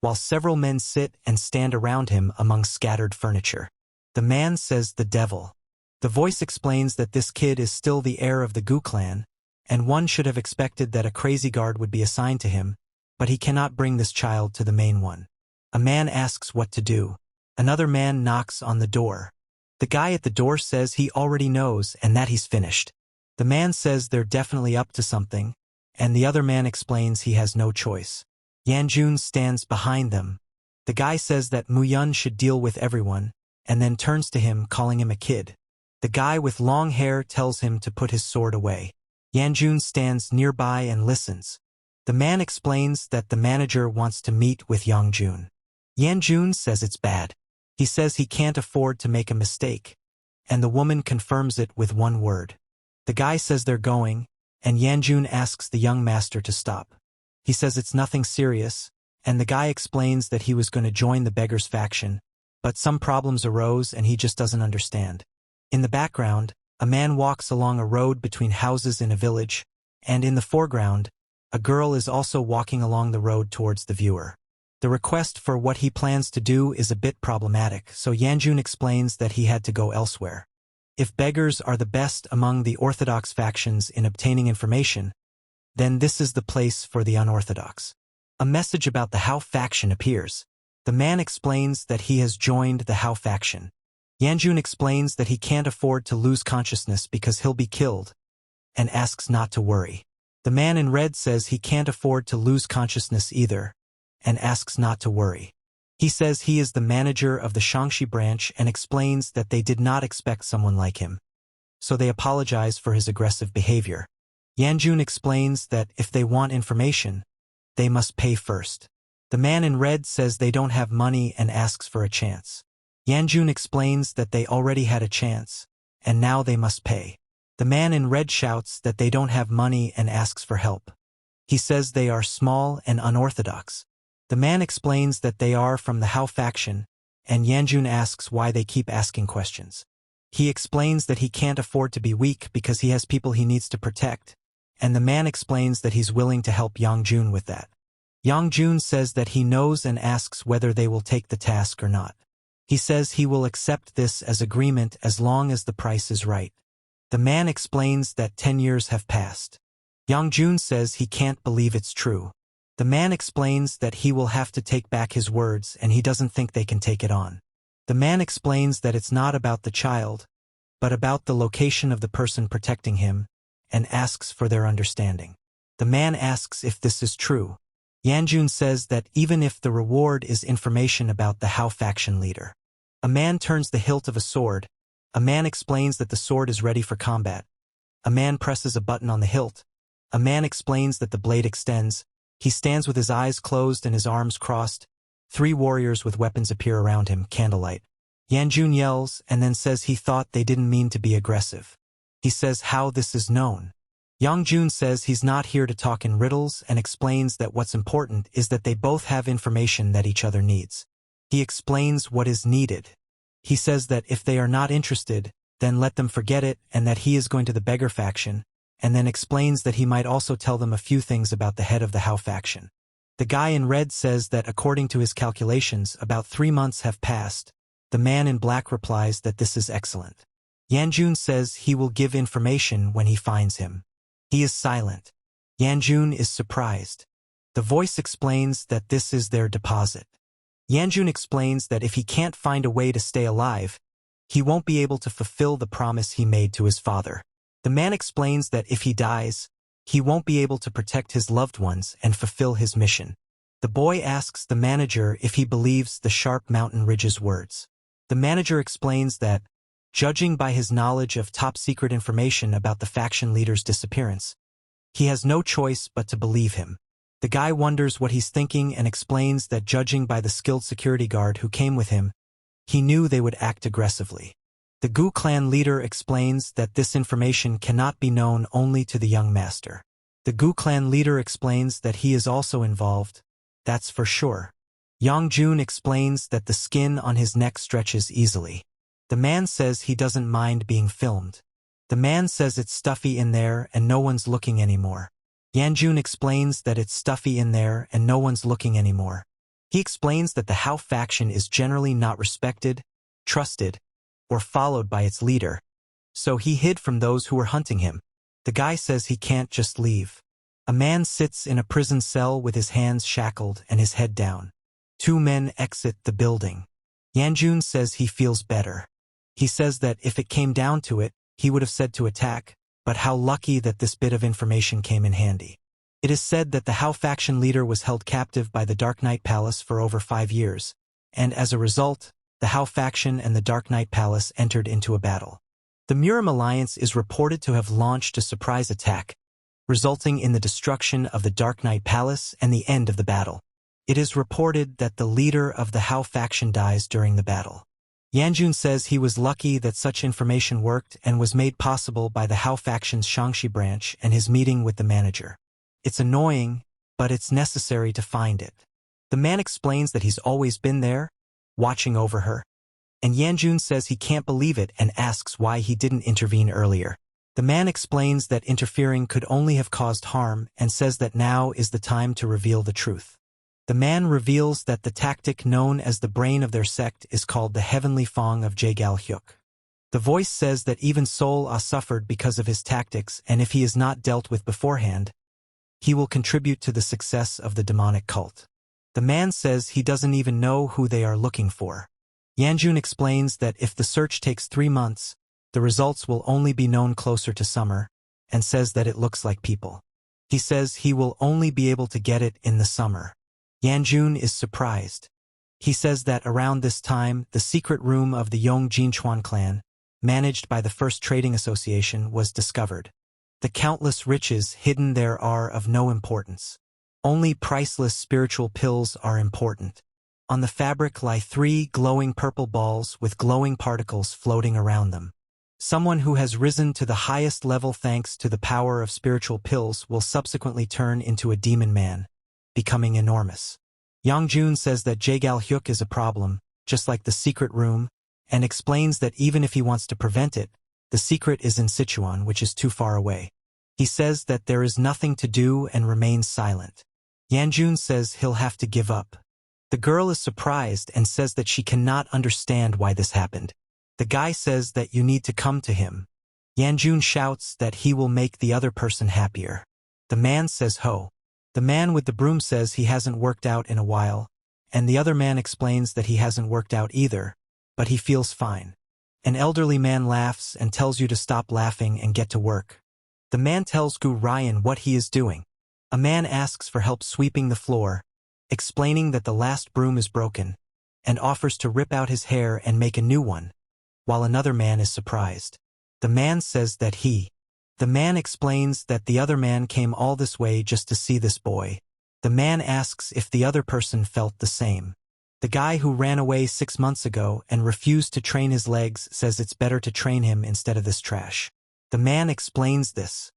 S1: while several men sit and stand around him among scattered furniture. The man says the devil. The voice explains that this kid is still the heir of the Gu clan, and one should have expected that a crazy guard would be assigned to him, but he cannot bring this child to the main one. A man asks what to do. Another man knocks on the door. The guy at the door says he already knows and that he's finished. The man says they're definitely up to something, and the other man explains he has no choice. Yanjun stands behind them. The guy says that Muyun should deal with everyone, and then turns to him calling him a kid. The guy with long hair tells him to put his sword away. Yanjun stands nearby and listens. The man explains that the manager wants to meet with Yangjun. Yanjun says it's bad. He says he can't afford to make a mistake, and the woman confirms it with one word. The guy says they're going, and Yanjun asks the young master to stop. He says it's nothing serious, and the guy explains that he was going to join the beggars faction, but some problems arose and he just doesn't understand. In the background, a man walks along a road between houses in a village, and in the foreground, a girl is also walking along the road towards the viewer. The request for what he plans to do is a bit problematic, so Yanjun explains that he had to go elsewhere. If beggars are the best among the orthodox factions in obtaining information, then this is the place for the unorthodox. A message about the Hao faction appears. The man explains that he has joined the Hao faction. Yanjun explains that he can't afford to lose consciousness because he'll be killed, and asks not to worry. The man in red says he can't afford to lose consciousness either, and asks not to worry. He says he is the manager of the Shangxi branch and explains that they did not expect someone like him, so they apologize for his aggressive behavior. Yanjun explains that if they want information, they must pay first. The man in red says they don't have money and asks for a chance. Yanjun explains that they already had a chance, and now they must pay. The man in red shouts that they don't have money and asks for help. He says they are small and unorthodox. The man explains that they are from the Hao faction, and Yanjun asks why they keep asking questions. He explains that he can't afford to be weak because he has people he needs to protect, and the man explains that he's willing to help Yangjun with that. Yangjun says that he knows and asks whether they will take the task or not. He says he will accept this as agreement as long as the price is right. The man explains that 10 years have passed. Yangjun says he can't believe it's true. The man explains that he will have to take back his words and he doesn't think they can take it on. The man explains that it's not about the child, but about the location of the person protecting him, and asks for their understanding. The man asks if this is true. Yanjun says that even if the reward is information about the Hao faction leader. A man turns the hilt of a sword. A man explains that the sword is ready for combat. A man presses a button on the hilt. A man explains that the blade extends. He stands with his eyes closed and his arms crossed. 3 warriors with weapons appear around him, candlelight. Yanjun yells and then says he thought they didn't mean to be aggressive. He says how this is known. Yangjun says he's not here to talk in riddles and explains that what's important is that they both have information that each other needs. He explains what is needed. He says that if they are not interested, then let them forget it and that he is going to the beggar faction, and then explains that he might also tell them a few things about the head of the Hao faction. The guy in red says that according to his calculations, about 3 months have passed. The man in black replies that this is excellent. Yanjun says he will give information when he finds him. He is silent. Yanjun is surprised. The voice explains that this is their deposit. Yanjun explains that if he can't find a way to stay alive, he won't be able to fulfill the promise he made to his father. The man explains that if he dies, he won't be able to protect his loved ones and fulfill his mission. The boy asks the manager if he believes the Sharp Mountain Ridge's words. The manager explains that, judging by his knowledge of top-secret information about the faction leader's disappearance, he has no choice but to believe him. The guy wonders what he's thinking and explains that judging by the skilled security guard who came with him, he knew they would act aggressively. The Gu clan leader explains that this information cannot be known only to the young master. The Gu clan leader explains that he is also involved, that's for sure. Yangjun explains that the skin on his neck stretches easily. The man says he doesn't mind being filmed. The man says it's stuffy in there and no one's looking anymore. Yanjun explains that it's stuffy in there and no one's looking anymore. He explains that the Hao faction is generally not respected, trusted, or followed by its leader, so he hid from those who were hunting him. The guy says he can't just leave. A man sits in a prison cell with his hands shackled and his head down. Two men exit the building. Yanjun says he feels better. He says that if it came down to it, he would have said to attack, but how lucky that this bit of information came in handy. It is said that the Hao faction leader was held captive by the Dark Knight Palace for over 5 years, and as a result, the Hao faction and the Dark Knight Palace entered into a battle. The Murim Alliance is reported to have launched a surprise attack, resulting in the destruction of the Dark Knight Palace and the end of the battle. It is reported that the leader of the Hao faction dies during the battle. Yanjun says he was lucky that such information worked and was made possible by the Hao faction's Shangxi branch and his meeting with the manager. It's annoying, but it's necessary to find it. The man explains that he's always been there, watching over her. And Yanjun says he can't believe it and asks why he didn't intervene earlier. The man explains that interfering could only have caused harm and says that now is the time to reveal the truth. The man reveals that the tactic known as the brain of their sect is called the Heavenly Fong of Jagal Hyuk. The voice says that even Sol Ah suffered because of his tactics, and if he is not dealt with beforehand, he will contribute to the success of the demonic cult. The man says he doesn't even know who they are looking for. Yanjun explains that if the search takes 3 months, the results will only be known closer to summer, and says that it looks like people. He says he will only be able to get it in the summer. Yanjun is surprised. He says that around this time, the secret room of the Yong Jinchuan clan, managed by the First Trading Association, was discovered. The countless riches hidden there are of no importance. Only priceless spiritual pills are important. On the fabric lie 3 glowing purple balls with glowing particles floating around them. Someone who has risen to the highest level thanks to the power of spiritual pills will subsequently turn into a demon man, becoming enormous. Yangjun says that Jagal Hyuk is a problem, just like the secret room, and explains that even if he wants to prevent it, the secret is in Sichuan, which is too far away. He says that there is nothing to do and remains silent. Yanjun says he'll have to give up. The girl is surprised and says that she cannot understand why this happened. The guy says that you need to come to him. Yanjun shouts that he will make the other person happier. The man says ho. The man with the broom says he hasn't worked out in a while, and the other man explains that he hasn't worked out either, but he feels fine. An elderly man laughs and tells you to stop laughing and get to work. The man tells Gu Ryan what he is doing. A man asks for help sweeping the floor, explaining that the last broom is broken, and offers to rip out his hair and make a new one, while another man is surprised. The man says that The man explains that the other man came all this way just to see this boy. The man asks if the other person felt the same. The guy who ran away 6 months ago and refused to train his legs says it's better to train him instead of this trash. The man explains this.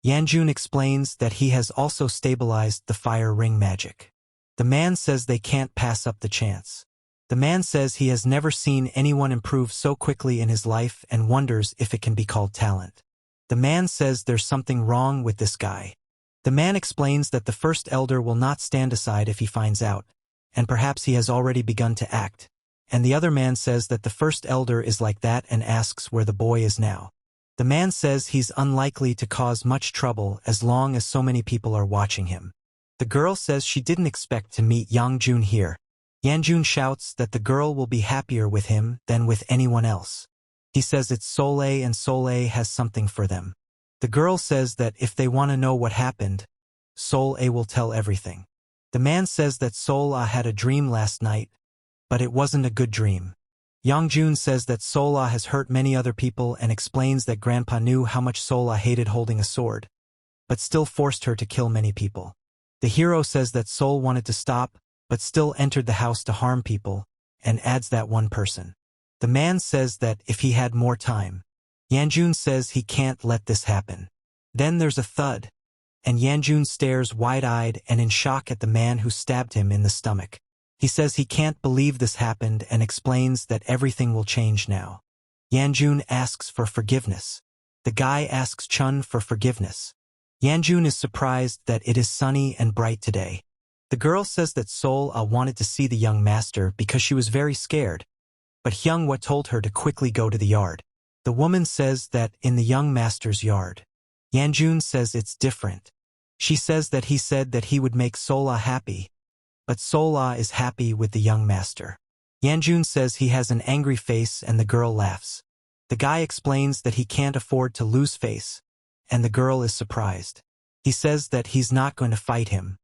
S1: Yanjun explains that he has also stabilized the fire ring magic. The man says they can't pass up the chance. The man says he has never seen anyone improve so quickly in his life and wonders if it can be called talent. The man says there's something wrong with this guy. The man explains that the first elder will not stand aside if he finds out, and perhaps he has already begun to act. And the other man says that the first elder is like that and asks where the boy is now. The man says he's unlikely to cause much trouble as long as so many people are watching him. The girl says she didn't expect to meet Yangjun here. Yanjun shouts that the girl will be happier with him than with anyone else. He says it's Soleil and Soleil has something for them. The girl says that if they want to know what happened, Soleil will tell everything. The man says that Sola had a dream last night, but it wasn't a good dream. Yangjun says that Sola has hurt many other people and explains that Grandpa knew how much Sola hated holding a sword, but still forced her to kill many people. The hero says that Sol wanted to stop, but still entered the house to harm people, and adds that one person. The man says that if he had more time. Yanjun says he can't let this happen. Then there's a thud, and Yanjun stares wide-eyed and in shock at the man who stabbed him in the stomach. He says he can't believe this happened and explains that everything will change now. Yanjun asks for forgiveness. The guy asks Chun for forgiveness. Yanjun is surprised that it is sunny and bright today. The girl says that Sol-ah wanted to see the young master because she was very scared, but Hyunghwa told her to quickly go to the yard. The woman says that in the young master's yard. Yanjun says it's different. She says that he said that he would make Sol-ah happy, but Sol-ah is happy with the young master. Yanjun says he has an angry face and the girl laughs. The guy explains that he can't afford to lose face, and the girl is surprised. He says that he's not going to fight him.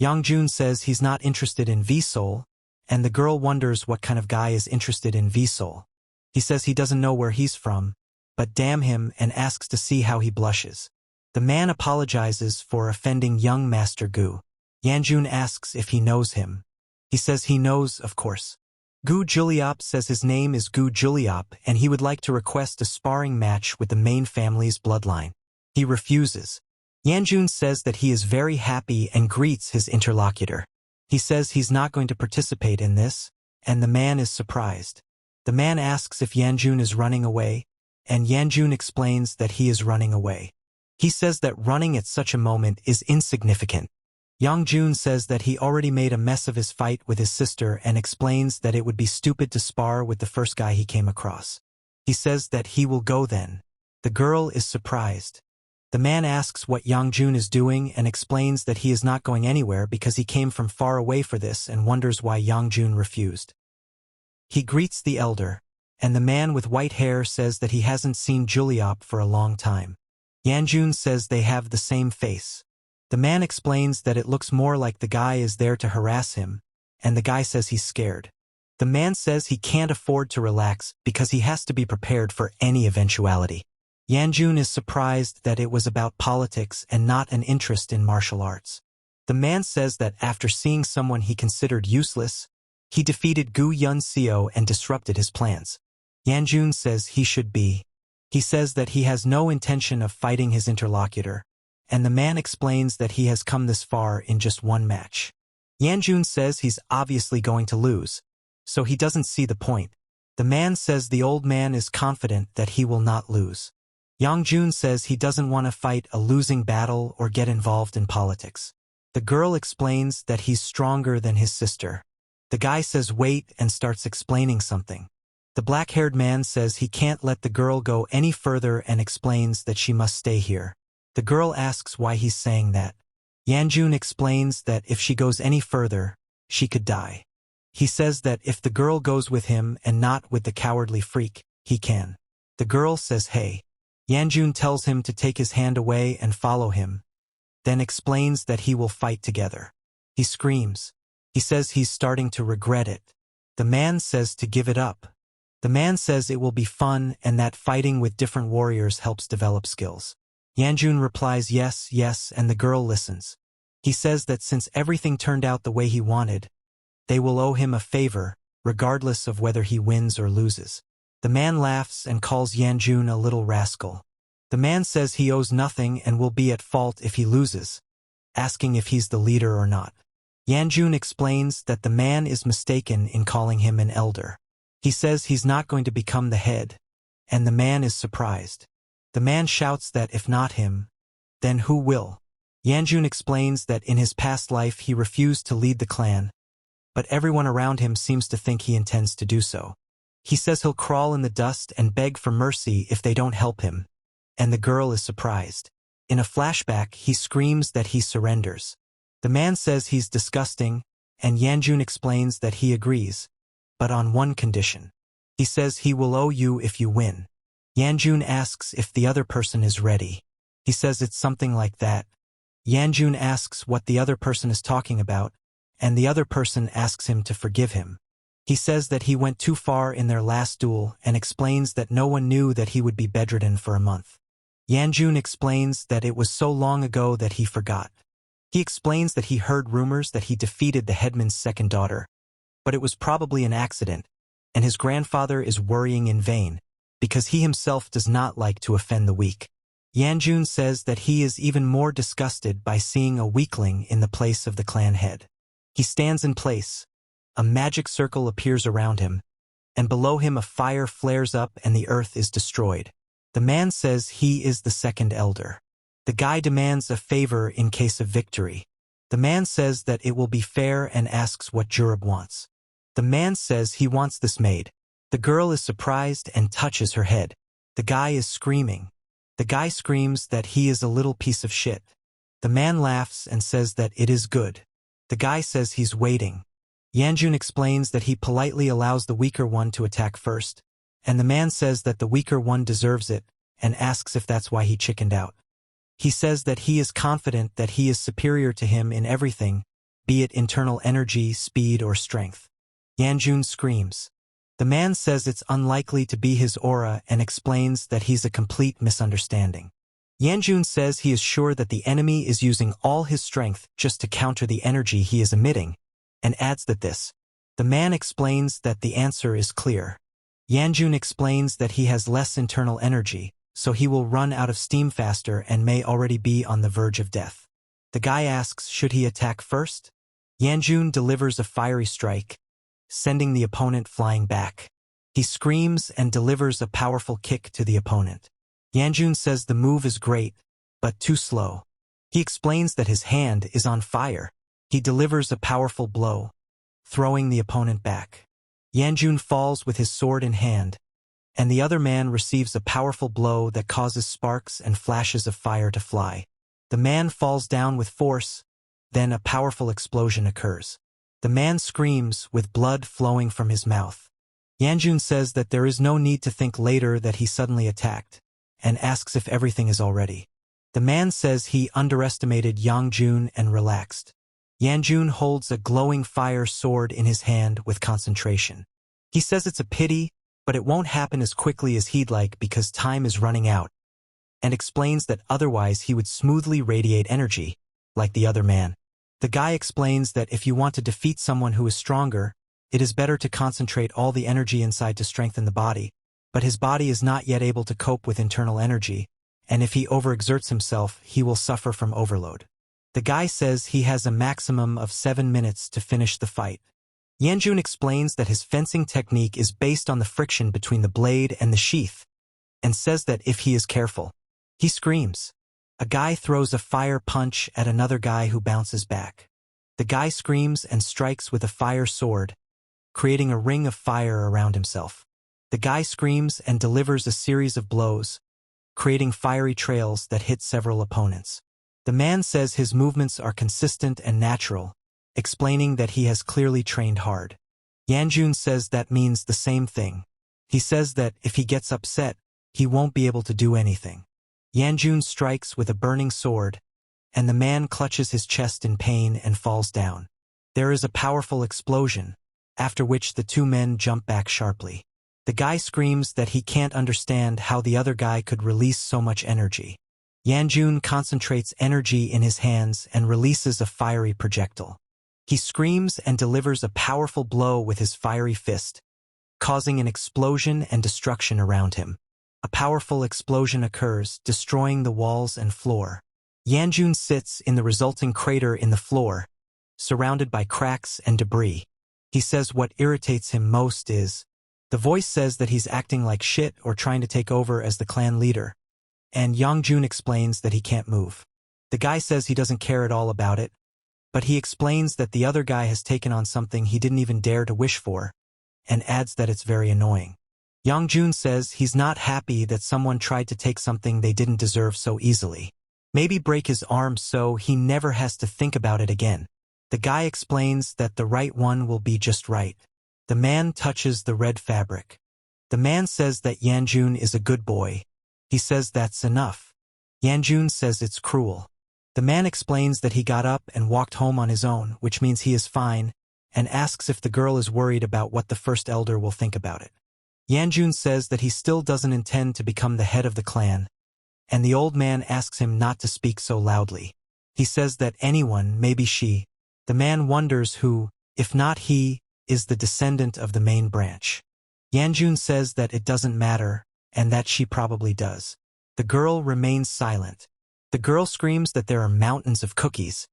S1: Yangjun says he's not interested in V-Sol, and the girl wonders what kind of guy is interested in V-Sol. He says he doesn't know where he's from, but damn him, and asks to see how he blushes. The man apologizes for offending young Master Gu. Yanjun asks if he knows him. He says he knows, of course. Gu Juliop says his name is Gu Juliop and he would like to request a sparring match with the main family's bloodline. He refuses. Yanjun says that he is very happy and greets his interlocutor. He says he's not going to participate in this, and the man is surprised. The man asks if Yanjun is running away, and Yanjun explains that he is running away. He says that running at such a moment is insignificant. Yangjun says that he already made a mess of his fight with his sister and explains that it would be stupid to spar with the first guy he came across. He says that he will go then. The girl is surprised. The man asks what Yangjun is doing and explains that he is not going anywhere because he came from far away for this and wonders why Yangjun refused. He greets the elder, and the man with white hair says that he hasn't seen Juliop for a long time. Yanjun says they have the same face. The man explains that it looks more like the guy is there to harass him, and the guy says he's scared. The man says he can't afford to relax because he has to be prepared for any eventuality. Yanjun is surprised that it was about politics and not an interest in martial arts. The man says that after seeing someone he considered useless, he defeated Gu Yun-seo and disrupted his plans. Yanjun says he should be. He says that he has no intention of fighting his interlocutor, and the man explains that he has come this far in just one match. Yanjun says he's obviously going to lose, so he doesn't see the point. The man says the old man is confident that he will not lose. Yangjun says he doesn't want to fight a losing battle or get involved in politics. The girl explains that he's stronger than his sister. The guy says wait and starts explaining something. The black-haired man says he can't let the girl go any further and explains that she must stay here. The girl asks why he's saying that. Yanjun explains that if she goes any further, she could die. He says that if the girl goes with him and not with the cowardly freak, he can. The girl says hey. Yanjun tells him to take his hand away and follow him, then explains that he will fight together. He screams. He says he's starting to regret it. The man says to give it up. The man says it will be fun and that fighting with different warriors helps develop skills. Yanjun replies yes, yes, and the girl listens. He says that since everything turned out the way he wanted, they will owe him a favor, regardless of whether he wins or loses. The man laughs and calls Yanjun a little rascal. The man says he owes nothing and will be at fault if he loses, asking if he's the leader or not. Yanjun explains that the man is mistaken in calling him an elder. He says he's not going to become the head, and the man is surprised. The man shouts that if not him, then who will? Yanjun explains that in his past life he refused to lead the clan, but everyone around him seems to think he intends to do so. He says he'll crawl in the dust and beg for mercy if they don't help him, and the girl is surprised. In a flashback, he screams that he surrenders. The man says he's disgusting, and Yanjun explains that he agrees, but on one condition. He says he will owe you if you win. Yanjun asks if the other person is ready. He says it's something like that. Yanjun asks what the other person is talking about, and the other person asks him to forgive him. He says that he went too far in their last duel and explains that no one knew that he would be bedridden for a month. Yanjun explains that it was so long ago that he forgot. He explains that he heard rumors that he defeated the headman's second daughter, but it was probably an accident, and his grandfather is worrying in vain, because he himself does not like to offend the weak. Yanjun says that he is even more disgusted by seeing a weakling in the place of the clan head. He stands in place. A magic circle appears around him, and below him a fire flares up and the earth is destroyed. The man says he is the second elder. The guy demands a favor in case of victory. The man says that it will be fair and asks what Jurub wants. The man says he wants this maid. The girl is surprised and touches her head. The guy is screaming. The guy screams that he is a little piece of shit. The man laughs and says that it is good. The guy says he's waiting. Yanjun explains that he politely allows the weaker one to attack first, and the man says that the weaker one deserves it, and asks if that's why he chickened out. He says that he is confident that he is superior to him in everything, be it internal energy, speed, or strength. Yanjun screams. The man says it's unlikely to be his aura and explains that he's a complete misunderstanding. Yanjun says he is sure that the enemy is using all his strength just to counter the energy he is emitting, and adds that the man explains that the answer is clear. Yanjun explains that he has less internal energy, so he will run out of steam faster and may already be on the verge of death. The guy asks should he attack first? Yanjun delivers a fiery strike, sending the opponent flying back. He screams and delivers a powerful kick to the opponent. Yanjun says the move is great, but too slow. He explains that his hand is on fire. He delivers a powerful blow, throwing the opponent back. Yanjun falls with his sword in hand, and the other man receives a powerful blow that causes sparks and flashes of fire to fly. The man falls down with force, then a powerful explosion occurs. The man screams with blood flowing from his mouth. Yanjun says that there is no need to think later that he suddenly attacked, and asks if everything is all ready. The man says he underestimated Yanjun and relaxed. Yanjun holds a glowing fire sword in his hand with concentration. He says it's a pity, but it won't happen as quickly as he'd like because time is running out, and explains that otherwise he would smoothly radiate energy, like the other man. The guy explains that if you want to defeat someone who is stronger, it is better to concentrate all the energy inside to strengthen the body, but his body is not yet able to cope with internal energy, and if he overexerts himself, he will suffer from overload. The guy says he has a maximum of 7 minutes to finish the fight. Yanjun explains that his fencing technique is based on the friction between the blade and the sheath, and says that if he is careful, he screams. A guy throws a fire punch at another guy who bounces back. The guy screams and strikes with a fire sword, creating a ring of fire around himself. The guy screams and delivers a series of blows, creating fiery trails that hit several opponents. The man says his movements are consistent and natural, explaining that he has clearly trained hard. Yanjun says that means the same thing. He says that if he gets upset, he won't be able to do anything. Yanjun strikes with a burning sword, and the man clutches his chest in pain and falls down. There is a powerful explosion, after which the two men jump back sharply. The guy screams that he can't understand how the other guy could release so much energy. Yanjun concentrates energy in his hands and releases a fiery projectile. He screams and delivers a powerful blow with his fiery fist, causing an explosion and destruction around him. A powerful explosion occurs, destroying the walls and floor. Yanjun sits in the resulting crater in the floor, surrounded by cracks and debris. He says what irritates him most is, the voice says that he's acting like shit or trying to take over as the clan leader, and Yanjun explains that he can't move. The guy says he doesn't care at all about it, but he explains that the other guy has taken on something he didn't even dare to wish for, and adds that it's very annoying. Yanjun says he's not happy that someone tried to take something they didn't deserve so easily. Maybe break his arm so he never has to think about it again. The guy explains that the right one will be just right. The man touches the red fabric. The man says that Yanjun is a good boy. He says that's enough. Yanjun says it's cruel. The man explains that he got up and walked home on his own, which means he is fine, and asks if the girl is worried about what the first elder will think about it. Yanjun says that he still doesn't intend to become the head of the clan, and the old man asks him not to speak so loudly. He says that anyone, maybe she. The man wonders who, if not he, is the descendant of the main branch. Yanjun says that it doesn't matter, and that she probably does. The girl remains silent. The girl screams that there are mountains of cookies,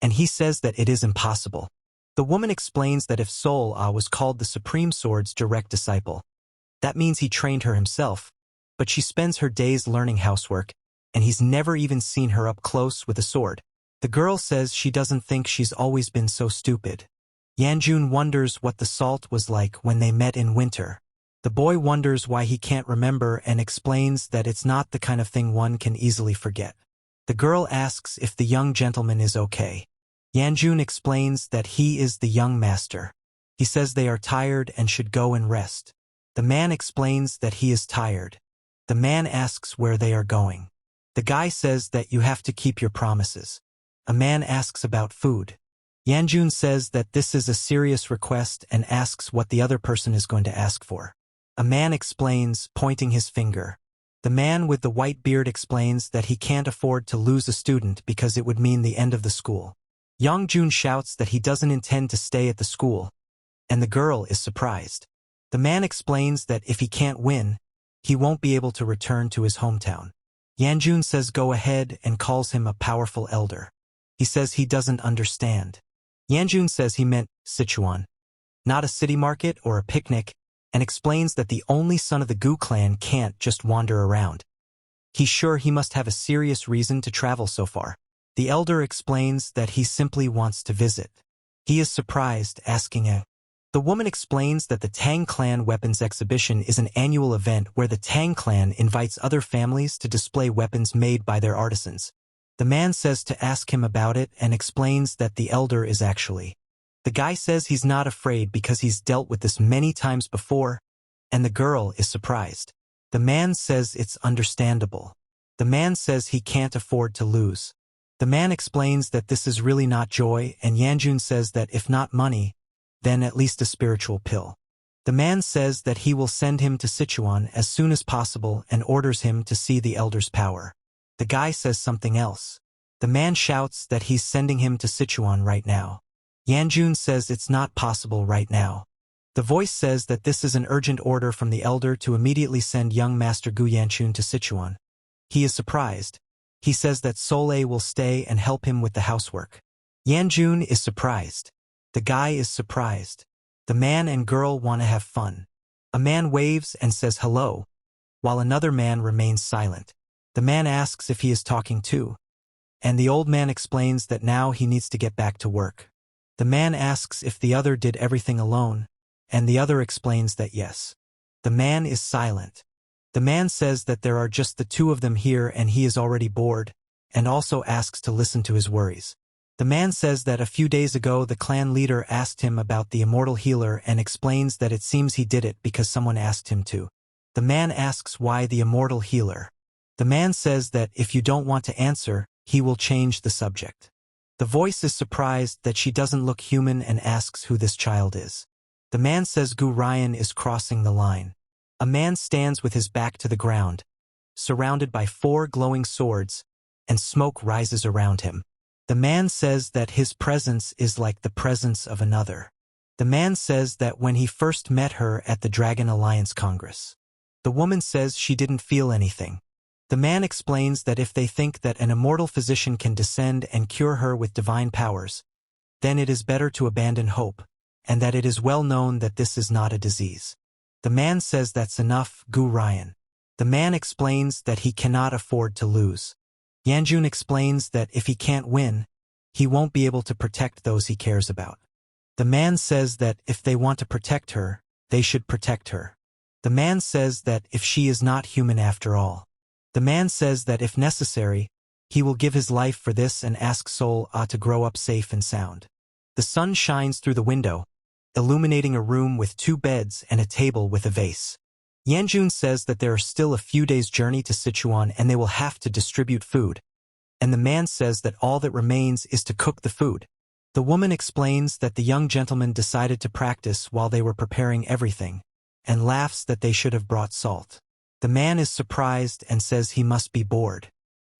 S1: and he says that it is impossible. The woman explains that if Sol-Ah was called the Supreme Sword's direct disciple, that means he trained her himself, but she spends her days learning housework, and he's never even seen her up close with a sword. The girl says she doesn't think she's always been so stupid. Yanjun wonders what the salt was like when they met in winter. The boy wonders why he can't remember and explains that it's not the kind of thing one can easily forget. The girl asks if the young gentleman is okay. Yanjun explains that he is the young master. He says they are tired and should go and rest. The man explains that he is tired. The man asks where they are going. The guy says that you have to keep your promises. A man asks about food. Yanjun says that this is a serious request and asks what the other person is going to ask for. A man explains, pointing his finger. The man with the white beard explains that he can't afford to lose a student because it would mean the end of the school. Yangjun shouts that he doesn't intend to stay at the school, and the girl is surprised. The man explains that if he can't win, he won't be able to return to his hometown. Yanjun says go ahead and calls him a powerful elder. He says he doesn't understand. Yanjun says he meant Sichuan, not a city market or a picnic, and explains that the only son of the Gu clan can't just wander around. He's sure he must have a serious reason to travel so far. The elder explains that he simply wants to visit. He is surprised, asking a. The woman explains that the Tang clan weapons exhibition is an annual event where the Tang clan invites other families to display weapons made by their artisans. The man says to ask him about it and explains that the elder is actually. The guy says he's not afraid because he's dealt with this many times before, and the girl is surprised. The man says it's understandable. The man says he can't afford to lose. The man explains that this is really not joy, and Yanjun says that if not money, then at least a spiritual pill. The man says that he will send him to Sichuan as soon as possible and orders him to see the elder's power. The guy says something else. The man shouts that he's sending him to Sichuan right now. Yanjun says it's not possible right now. The voice says that this is an urgent order from the elder to immediately send young Master Gu Yanchun to Sichuan. He is surprised. He says that Soleil will stay and help him with the housework. Yanjun is surprised. The guy is surprised. The man and girl want to have fun. A man waves and says hello, while another man remains silent. The man asks if he is talking too, and the old man explains that now he needs to get back to work. The man asks if the other did everything alone, and the other explains that yes. The man is silent. The man says that there are just the two of them here and he is already bored, and also asks to listen to his worries. The man says that a few days ago the clan leader asked him about the immortal healer and explains that it seems he did it because someone asked him to. The man asks why the immortal healer. The man says that if you don't want to answer, he will change the subject. The voice is surprised that she doesn't look human and asks who this child is. The man says Gu Ryan is crossing the line. A man stands with his back to the ground, surrounded by 4 glowing swords, and smoke rises around him. The man says that his presence is like the presence of another. The man says that when he first met her at the Dragon Alliance Congress, the woman says she didn't feel anything. The man explains that if they think that an immortal physician can descend and cure her with divine powers, then it is better to abandon hope, and that it is well known that this is not a disease. The man says that's enough, Gu Ryan. The man explains that he cannot afford to lose. Yanjun explains that if he can't win, he won't be able to protect those he cares about. The man says that if they want to protect her, they should protect her. The man says that if she is not human after all. The man says that if necessary, he will give his life for this and ask Sol to grow up safe and sound. The sun shines through the window, illuminating a room with 2 beds and a table with a vase. Yanjun says that there are still a few days' journey to Sichuan and they will have to distribute food. And the man says that all that remains is to cook the food. The woman explains that the young gentleman decided to practice while they were preparing everything, and laughs that they should have brought salt. The man is surprised and says he must be bored.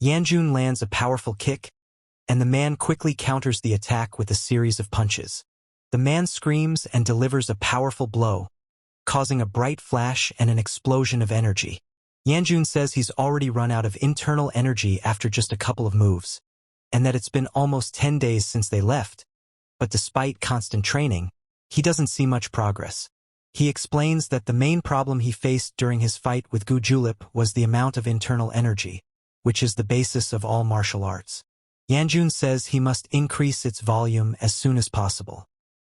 S1: Yanjun lands a powerful kick, and the man quickly counters the attack with a series of punches. The man screams and delivers a powerful blow, causing a bright flash and an explosion of energy. Yanjun says he's already run out of internal energy after just a couple of moves, and that it's been almost 10 days since they left, but despite constant training, he doesn't see much progress. He explains that the main problem he faced during his fight with Gu Julep was the amount of internal energy, which is the basis of all martial arts. Yanjun says he must increase its volume as soon as possible.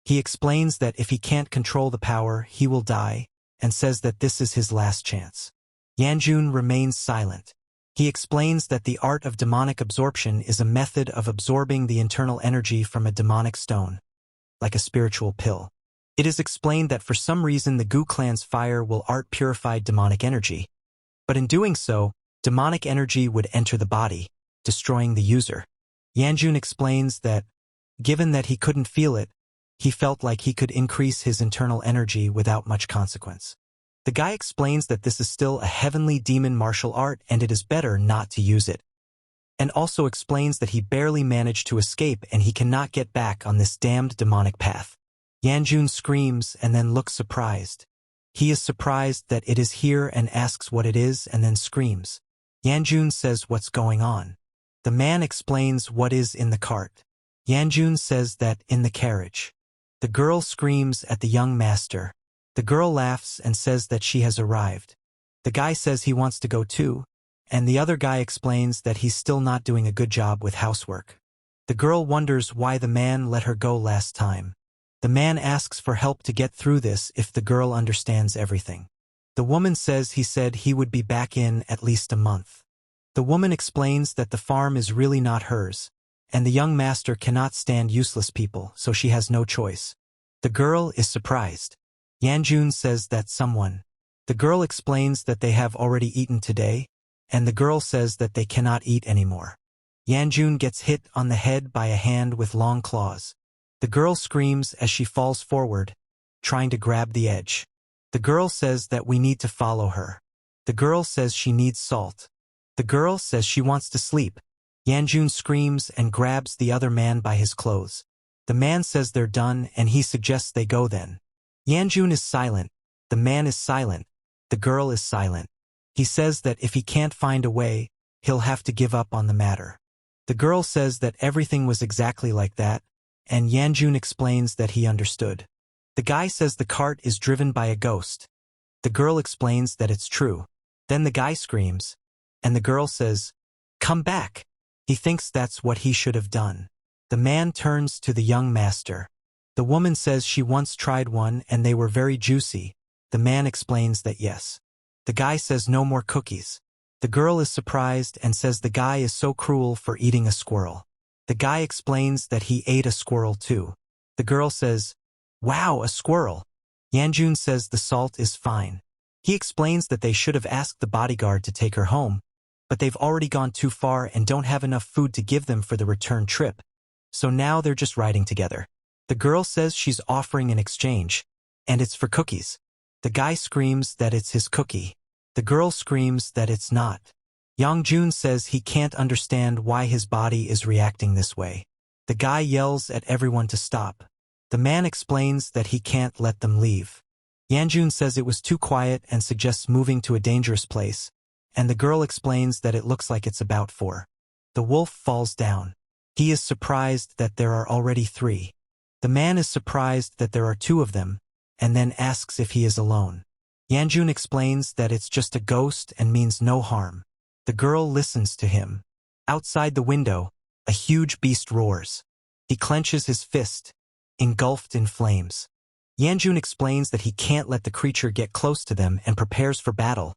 S1: He explains that if he can't control the power, he will die, and says that this is his last chance. Yanjun remains silent. He explains that the art of demonic absorption is a method of absorbing the internal energy from a demonic stone, like a spiritual pill. It is explained that for some reason the Gu clan's fire will art purified demonic energy, but in doing so, demonic energy would enter the body, destroying the user. Yanjun explains that, given that he couldn't feel it, he felt like he could increase his internal energy without much consequence. The guy explains that this is still a heavenly demon martial art and it is better not to use it, and also explains that he barely managed to escape and he cannot get back on this damned demonic path. Yanjun screams and then looks surprised. He is surprised that it is here and asks what it is and then screams. Yanjun says what's going on. The man explains what is in the cart. Yanjun says that in the carriage. The girl screams at the young master. The girl laughs and says that she has arrived. The guy says he wants to go too, and the other guy explains that he's still not doing a good job with housework. The girl wonders why the man let her go last time. The man asks for help to get through this if the girl understands everything. The woman says he said he would be back in at least a month. The woman explains that the farm is really not hers, and the young master cannot stand useless people, so she has no choice. The girl is surprised. Yanjun says that someone. The girl explains that they have already eaten today, and the girl says that they cannot eat anymore. Yanjun gets hit on the head by a hand with long claws. The girl screams as she falls forward, trying to grab the edge. The girl says that we need to follow her. The girl says she needs salt. The girl says she wants to sleep. Yanjun screams and grabs the other man by his clothes. The man says they're done and he suggests they go then. Yanjun is silent. The man is silent. The girl is silent. He says that if he can't find a way, he'll have to give up on the matter. The girl says that everything was exactly like that, and Yanjun explains that he understood. The guy says the cart is driven by a ghost. The girl explains that it's true. Then the guy screams, and the girl says, "Come back." He thinks that's what he should have done. The man turns to the young master. The woman says she once tried one and they were very juicy. The man explains that yes. The guy says no more cookies. The girl is surprised and says the guy is so cruel for eating a squirrel. The guy explains that he ate a squirrel too. The girl says, "Wow, a squirrel." Yanjun says the salt is fine. He explains that they should have asked the bodyguard to take her home, but they've already gone too far and don't have enough food to give them for the return trip. So now they're just riding together. The girl says she's offering an exchange, and it's for cookies. The guy screams that it's his cookie. The girl screams that it's not. Yanjun says he can't understand why his body is reacting this way. The guy yells at everyone to stop. The man explains that he can't let them leave. Yanjun says it was too quiet and suggests moving to a dangerous place, and the girl explains that it looks like it's about 4. The wolf falls down. He is surprised that there are already 3. The man is surprised that there are 2 of them, and then asks if he is alone. Yanjun explains that it's just a ghost and means no harm. The girl listens to him. Outside the window, a huge beast roars. He clenches his fist, engulfed in flames. Yanjun explains that he can't let the creature get close to them and prepares for battle,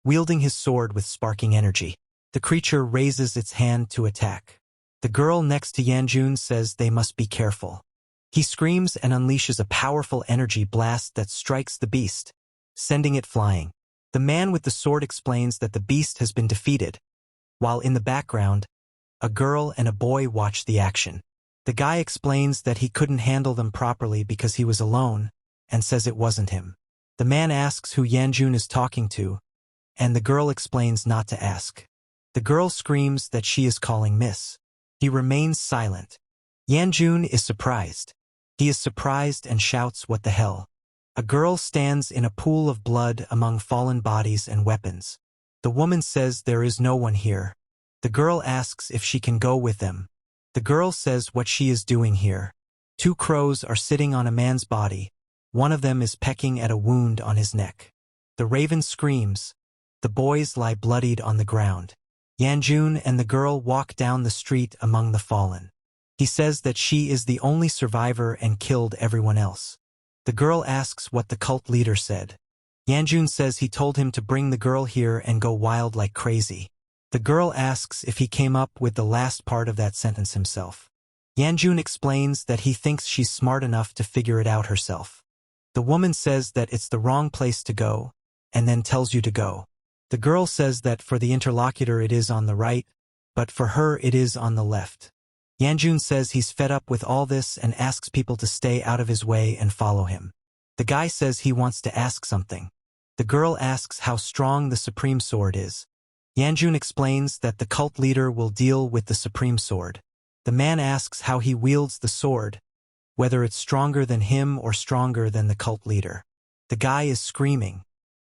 S1: wielding his sword with sparking energy. The creature raises its hand to attack. The girl next to Yanjun says they must be careful. He screams and unleashes a powerful energy blast that strikes the beast, sending it flying. The man with the sword explains that the beast has been defeated, while in the background, a girl and a boy watch the action. The guy explains that he couldn't handle them properly because he was alone, and says it wasn't him. The man asks who Yanjun is talking to, and the girl explains not to ask. The girl screams that she is calling Miss. He remains silent. Yanjun is surprised. He is surprised and shouts, "What the hell?" A girl stands in a pool of blood among fallen bodies and weapons. The woman says there is no one here. The girl asks if she can go with them. The girl says what she is doing here. 2 crows are sitting on a man's body. One of them is pecking at a wound on his neck. The raven screams. The boys lie bloodied on the ground. Yanjun and the girl walk down the street among the fallen. He says that she is the only survivor and killed everyone else. The girl asks what the cult leader said. Yanjun says he told him to bring the girl here and go wild like crazy. The girl asks if he came up with the last part of that sentence himself. Yanjun explains that he thinks she's smart enough to figure it out herself. The woman says that it's the wrong place to go, and then tells you to go. The girl says that for the interlocutor it is on the right, but for her it is on the left. Yanjun says he's fed up with all this and asks people to stay out of his way and follow him. The guy says he wants to ask something. The girl asks how strong the supreme sword is. Yanjun explains that the cult leader will deal with the supreme sword. The man asks how he wields the sword, whether it's stronger than him or stronger than the cult leader. The guy is screaming.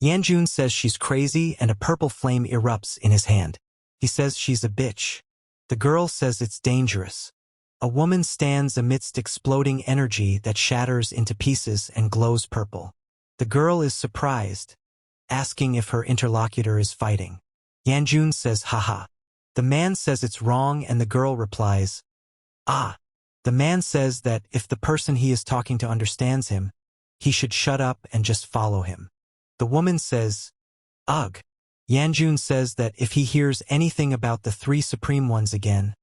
S1: Yanjun says she's crazy and a purple flame erupts in his hand. He says she's a bitch. The girl says it's dangerous. A woman stands amidst exploding energy that shatters into pieces and glows purple. The girl is surprised, asking if her interlocutor is fighting. Yanjun says haha. The man says it's wrong and the girl replies, ah. The man says that if the person he is talking to understands him, he should shut up and just follow him. The woman says, ugh. Yanjun says that if he hears anything about the three supreme ones again,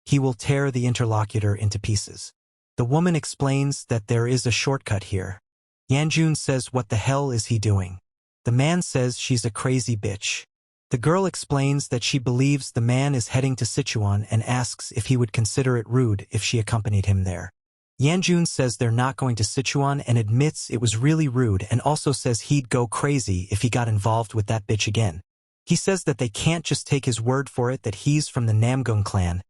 S1: he will tear the interlocutor into pieces. The woman explains that there is a shortcut here. Yanjun says what the hell is he doing? The man says she's a crazy bitch. The girl explains that she believes the man is heading to Sichuan and asks if he would consider it rude if she accompanied him there. Yanjun says they're not going to Sichuan and admits it was really rude and also says he'd go crazy if he got involved with that bitch again. He says that they can't just take his word for it that he's from the Namgung clan,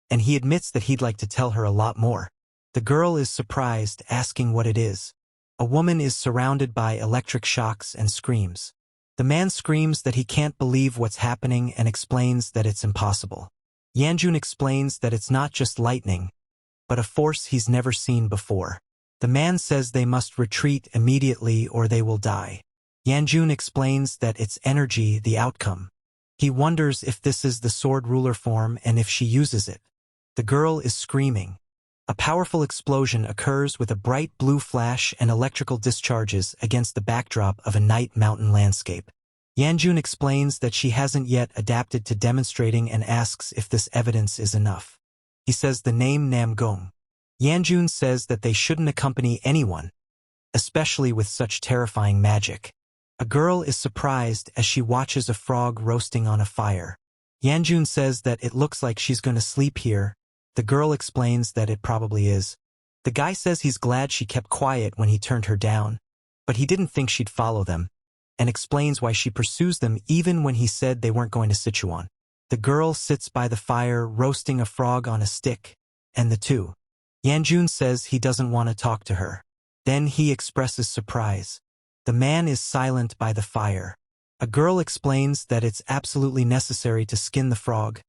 S1: and he admits that he'd like to tell her a lot more. The girl is surprised, asking what it is. A woman is surrounded by electric shocks and screams. The man screams that he can't believe what's happening and explains that it's impossible. Yanjun explains that it's not just lightning, but a force he's never seen before. The man says they must retreat immediately or they will die. Yanjun explains that it's energy, the outcome. He wonders if this is the sword ruler form and if she uses it. The girl is screaming. A powerful explosion occurs with a bright blue flash and electrical discharges against the backdrop of a night mountain landscape. Yanjun explains that she hasn't yet adapted to demonstrating and asks if this evidence is enough. He says the name Namgung. Yanjun says that they shouldn't accompany anyone, especially with such terrifying magic. A girl is surprised as she watches a frog roasting on a fire. Yanjun says that it looks like she's going to sleep here. The girl explains that it probably is. The guy says he's glad she kept quiet when he turned her down, but he didn't think she'd follow them, and explains why she pursues them even when he said they weren't going to Sichuan. The girl sits by the fire roasting a frog on a stick, and the two. Yanjun says he doesn't want to talk to her. Then he expresses surprise. The man is silent by the fire. A girl explains that it's absolutely necessary to skin the frog,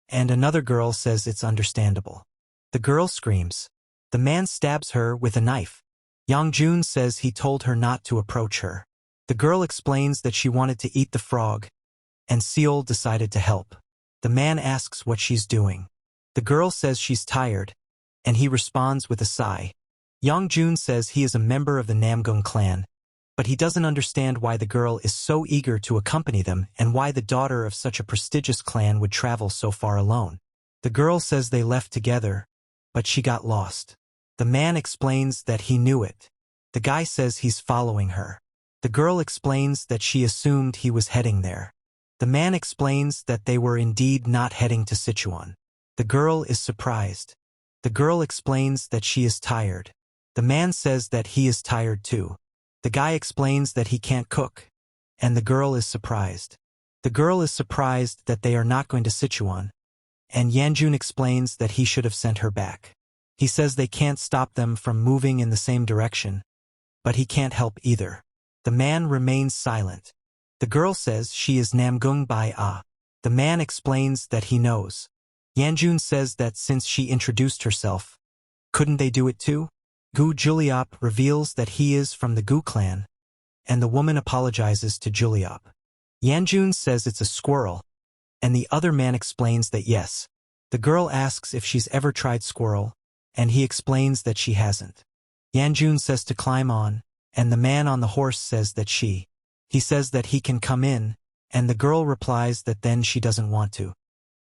S1: and another girl says it's understandable. The girl screams. The man stabs her with a knife. Yangjun says he told her not to approach her. The girl explains that she wanted to eat the frog, and Seol decided to help. The man asks what she's doing. The girl says she's tired, and he responds with a sigh. Yangjun says he is a member of the Namgung clan, but he doesn't understand why the girl is so eager to accompany them and why the daughter of such a prestigious clan would travel so far alone. The girl says they left together, but she got lost. The man explains that he knew it. The guy says he's following her. The girl explains that she assumed he was heading there. The man explains that they were indeed not heading to Sichuan. The girl is surprised. The girl explains that she is tired. The man says that he is tired too. The guy explains that he can't cook, and the girl is surprised. The girl is surprised that they are not going to Sichuan, and Yanjun explains that he should have sent her back. He says they can't stop them from moving in the same direction, but he can't help either. The man remains silent. The girl says she is Namgung Bai Ah. The man explains that he knows. Yanjun says that since she introduced herself, couldn't they do it too? Gu Juliop reveals that he is from the Gu clan, and the woman apologizes to Juliop. Yanjun says it's a squirrel, and the other man explains that yes. The girl asks if she's ever tried squirrel, and he explains that she hasn't. Yanjun says to climb on, and the man on the horse says that he says that he can come in, and the girl replies that then she doesn't want to.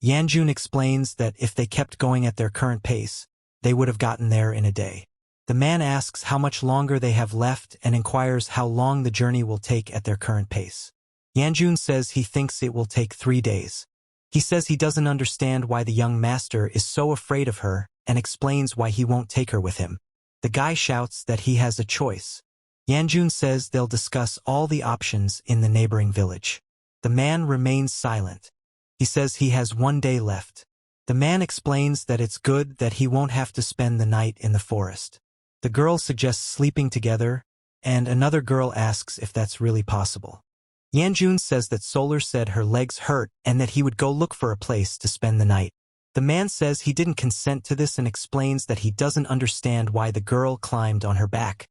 S1: Yanjun explains that if they kept going at their current pace, they would have gotten there in a day. The man asks how much longer they have left and inquires how long the journey will take at their current pace. Yanjun says he thinks it will take 3 days. He says he doesn't understand why the young master is so afraid of her and explains why he won't take her with him. The guy shouts that he has a choice. Yanjun says they'll discuss all the options in the neighboring village. The man remains silent. He says he has 1 day left. The man explains that it's good that he won't have to spend the night in the forest. The girl suggests sleeping together, and another girl asks if that's really possible. Yanjun says that Solar said her legs hurt and that he would go look for a place to spend the night. The man says he didn't consent to this and explains that he doesn't understand why the girl climbed on her back,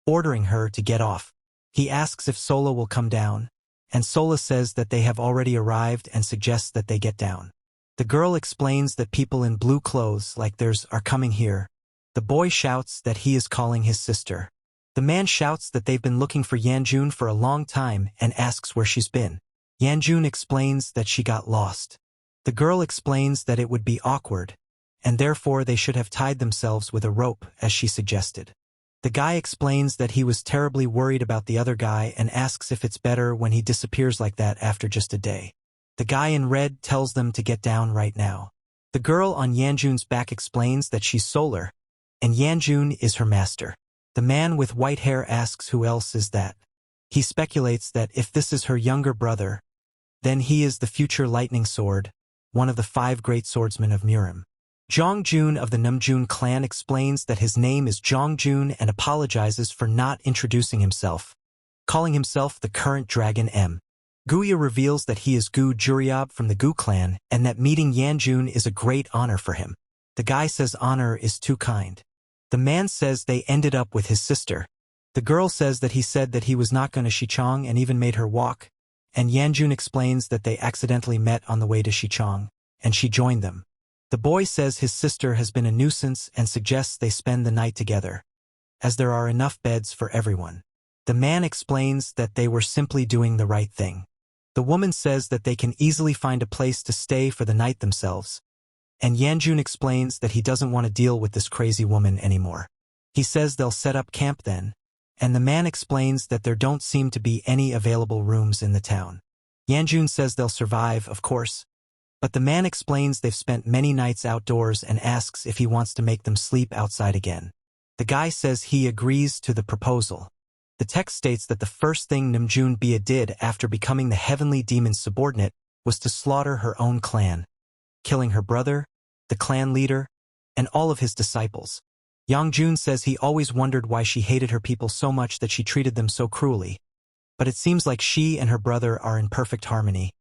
S1: ordering her to get off. He asks if Sola will come down, and Sola says that they have already arrived and suggests that they get down. The girl explains that people in blue clothes like theirs are coming here. The boy shouts that he is calling his sister. The man shouts that they've been looking for Yanjun for a long time and asks where she's been. Yanjun explains that she got lost. The girl explains that it would be awkward, and therefore they should have tied themselves with a rope, as she suggested. The guy explains that he was terribly worried about the other guy and asks if it's better when he disappears like that after just a day. The guy in red tells them to get down right now. The girl on Yanjun's back explains that she's Solar, and Yanjun is her master. The man with white hair asks who else is that. He speculates that if this is her younger brother, then he is the future lightning sword, one of the 5 great swordsmen of Murim. Jongjun of the Namjoon clan explains that his name is Jongjun and apologizes for not introducing himself, calling himself the current dragon M. Guya reveals that he is Gu Juriob from the Gu clan and that meeting Yanjun is a great honor for him. The guy says honor is too kind. The man says they ended up with his sister. The girl says that he said that he was not going to Shichong and even made her walk, and Yanjun explains that they accidentally met on the way to Shichong, and she joined them. The boy says his sister has been a nuisance and suggests they spend the night together, as there are enough beds for everyone. The man explains that they were simply doing the right thing. The woman says that they can easily find a place to stay for the night themselves, and Yanjun explains that he doesn't want to deal with this crazy woman anymore. He says they'll set up camp then, and the man explains that there don't seem to be any available rooms in the town. Yanjun says they'll survive, of course, but the man explains they've spent many nights outdoors and asks if he wants to make them sleep outside again. The guy says he agrees to the proposal. The text states that the first thing Namjoon Bia did after becoming the heavenly demon's subordinate was to slaughter her own clan, killing her brother, the clan leader, and all of his disciples. Yangjun says he always wondered why she hated her people so much that she treated them so cruelly, but it seems like she and her brother are in perfect harmony,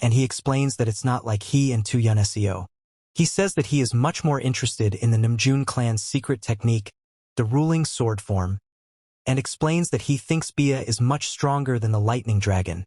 S1: and he explains that it's not like he and Tuyun Seo. He says that he is much more interested in the Namjoon clan's secret technique, the ruling sword form, and explains that he thinks Bia is much stronger than the lightning dragon,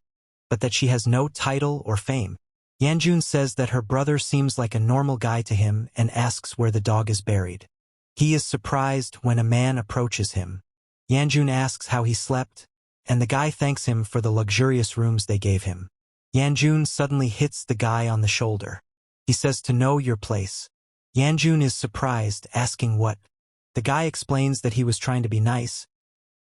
S1: but that she has no title or fame. Yanjun says that her brother seems like a normal guy to him and asks where the dog is buried. He is surprised when a man approaches him. Yanjun asks how he slept, and the guy thanks him for the luxurious rooms they gave him. Yanjun suddenly hits the guy on the shoulder. He says to know your place. Yanjun is surprised, asking what. The guy explains that he was trying to be nice,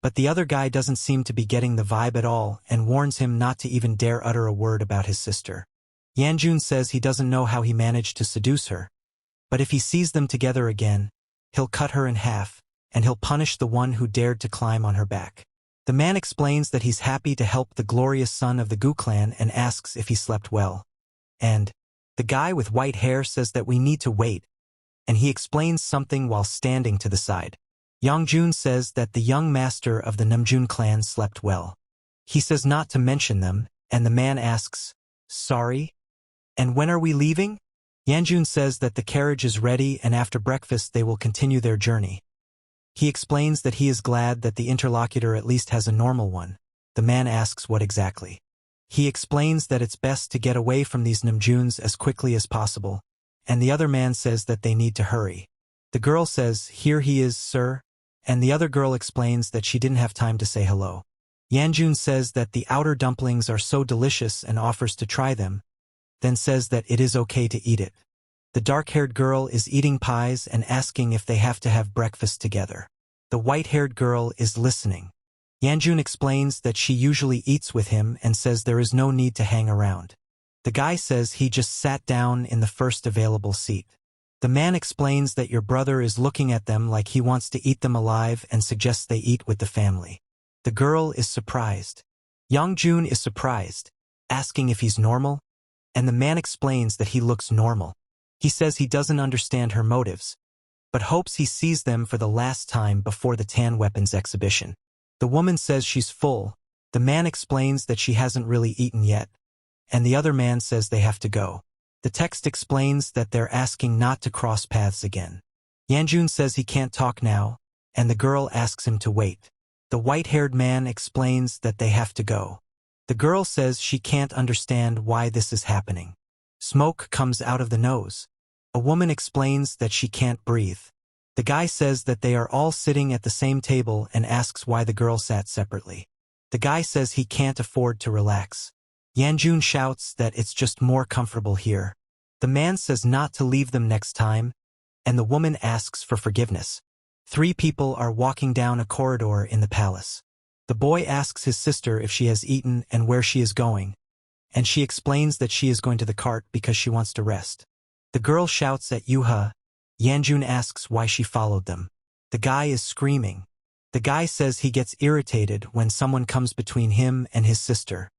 S1: but the other guy doesn't seem to be getting the vibe at all and warns him not to even dare utter a word about his sister. Yanjun says he doesn't know how he managed to seduce her, but if he sees them together again, he'll cut her in half, and he'll punish the one who dared to climb on her back. The man explains that he's happy to help the glorious son of the Gu clan and asks if he slept well. And the guy with white hair says that we need to wait, and he explains something while standing to the side. Yangjun says that the young master of the Namjoon clan slept well. He says not to mention them, and the man asks, sorry? And when are we leaving? Yanjun says that the carriage is ready and after breakfast they will continue their journey. He explains that he is glad that the interlocutor at least has a normal one. The man asks what exactly. He explains that it's best to get away from these Namjoons as quickly as possible, and the other man says that they need to hurry. The girl says, "Here he is, sir," and the other girl explains that she didn't have time to say hello. Yanjun says that the outer dumplings are so delicious and offers to try them, then says that it is okay to eat it. The dark-haired girl is eating pies and asking if they have to have breakfast together. The white-haired girl is listening. Yanjun explains that she usually eats with him and says there is no need to hang around. The guy says he just sat down in the first available seat. The man explains that your brother is looking at them like he wants to eat them alive and suggests they eat with the family. The girl is surprised. Yangjun is surprised, asking if he's normal, and the man explains that he looks normal. He says he doesn't understand her motives, but hopes he sees them for the last time before the tan weapons exhibition. The woman says she's full. The man explains that she hasn't really eaten yet, and the other man says they have to go. The text explains that they're asking not to cross paths again. Yanjun says he can't talk now, and the girl asks him to wait. The white-haired man explains that they have to go. The girl says she can't understand why this is happening. Smoke comes out of the nose. A woman explains that she can't breathe. The guy says that they are all sitting at the same table and asks why the girl sat separately. The guy says he can't afford to relax. Yanjun shouts that it's just more comfortable here. The man says not to leave them next time, and the woman asks for forgiveness. 3 people are walking down a corridor in the palace. The boy asks his sister if she has eaten and where she is going, and she explains that she is going to the cart because she wants to rest. The girl shouts at Yuha. Yanjun asks why she followed them. The guy is screaming. The guy says he gets irritated when someone comes between him and his sister.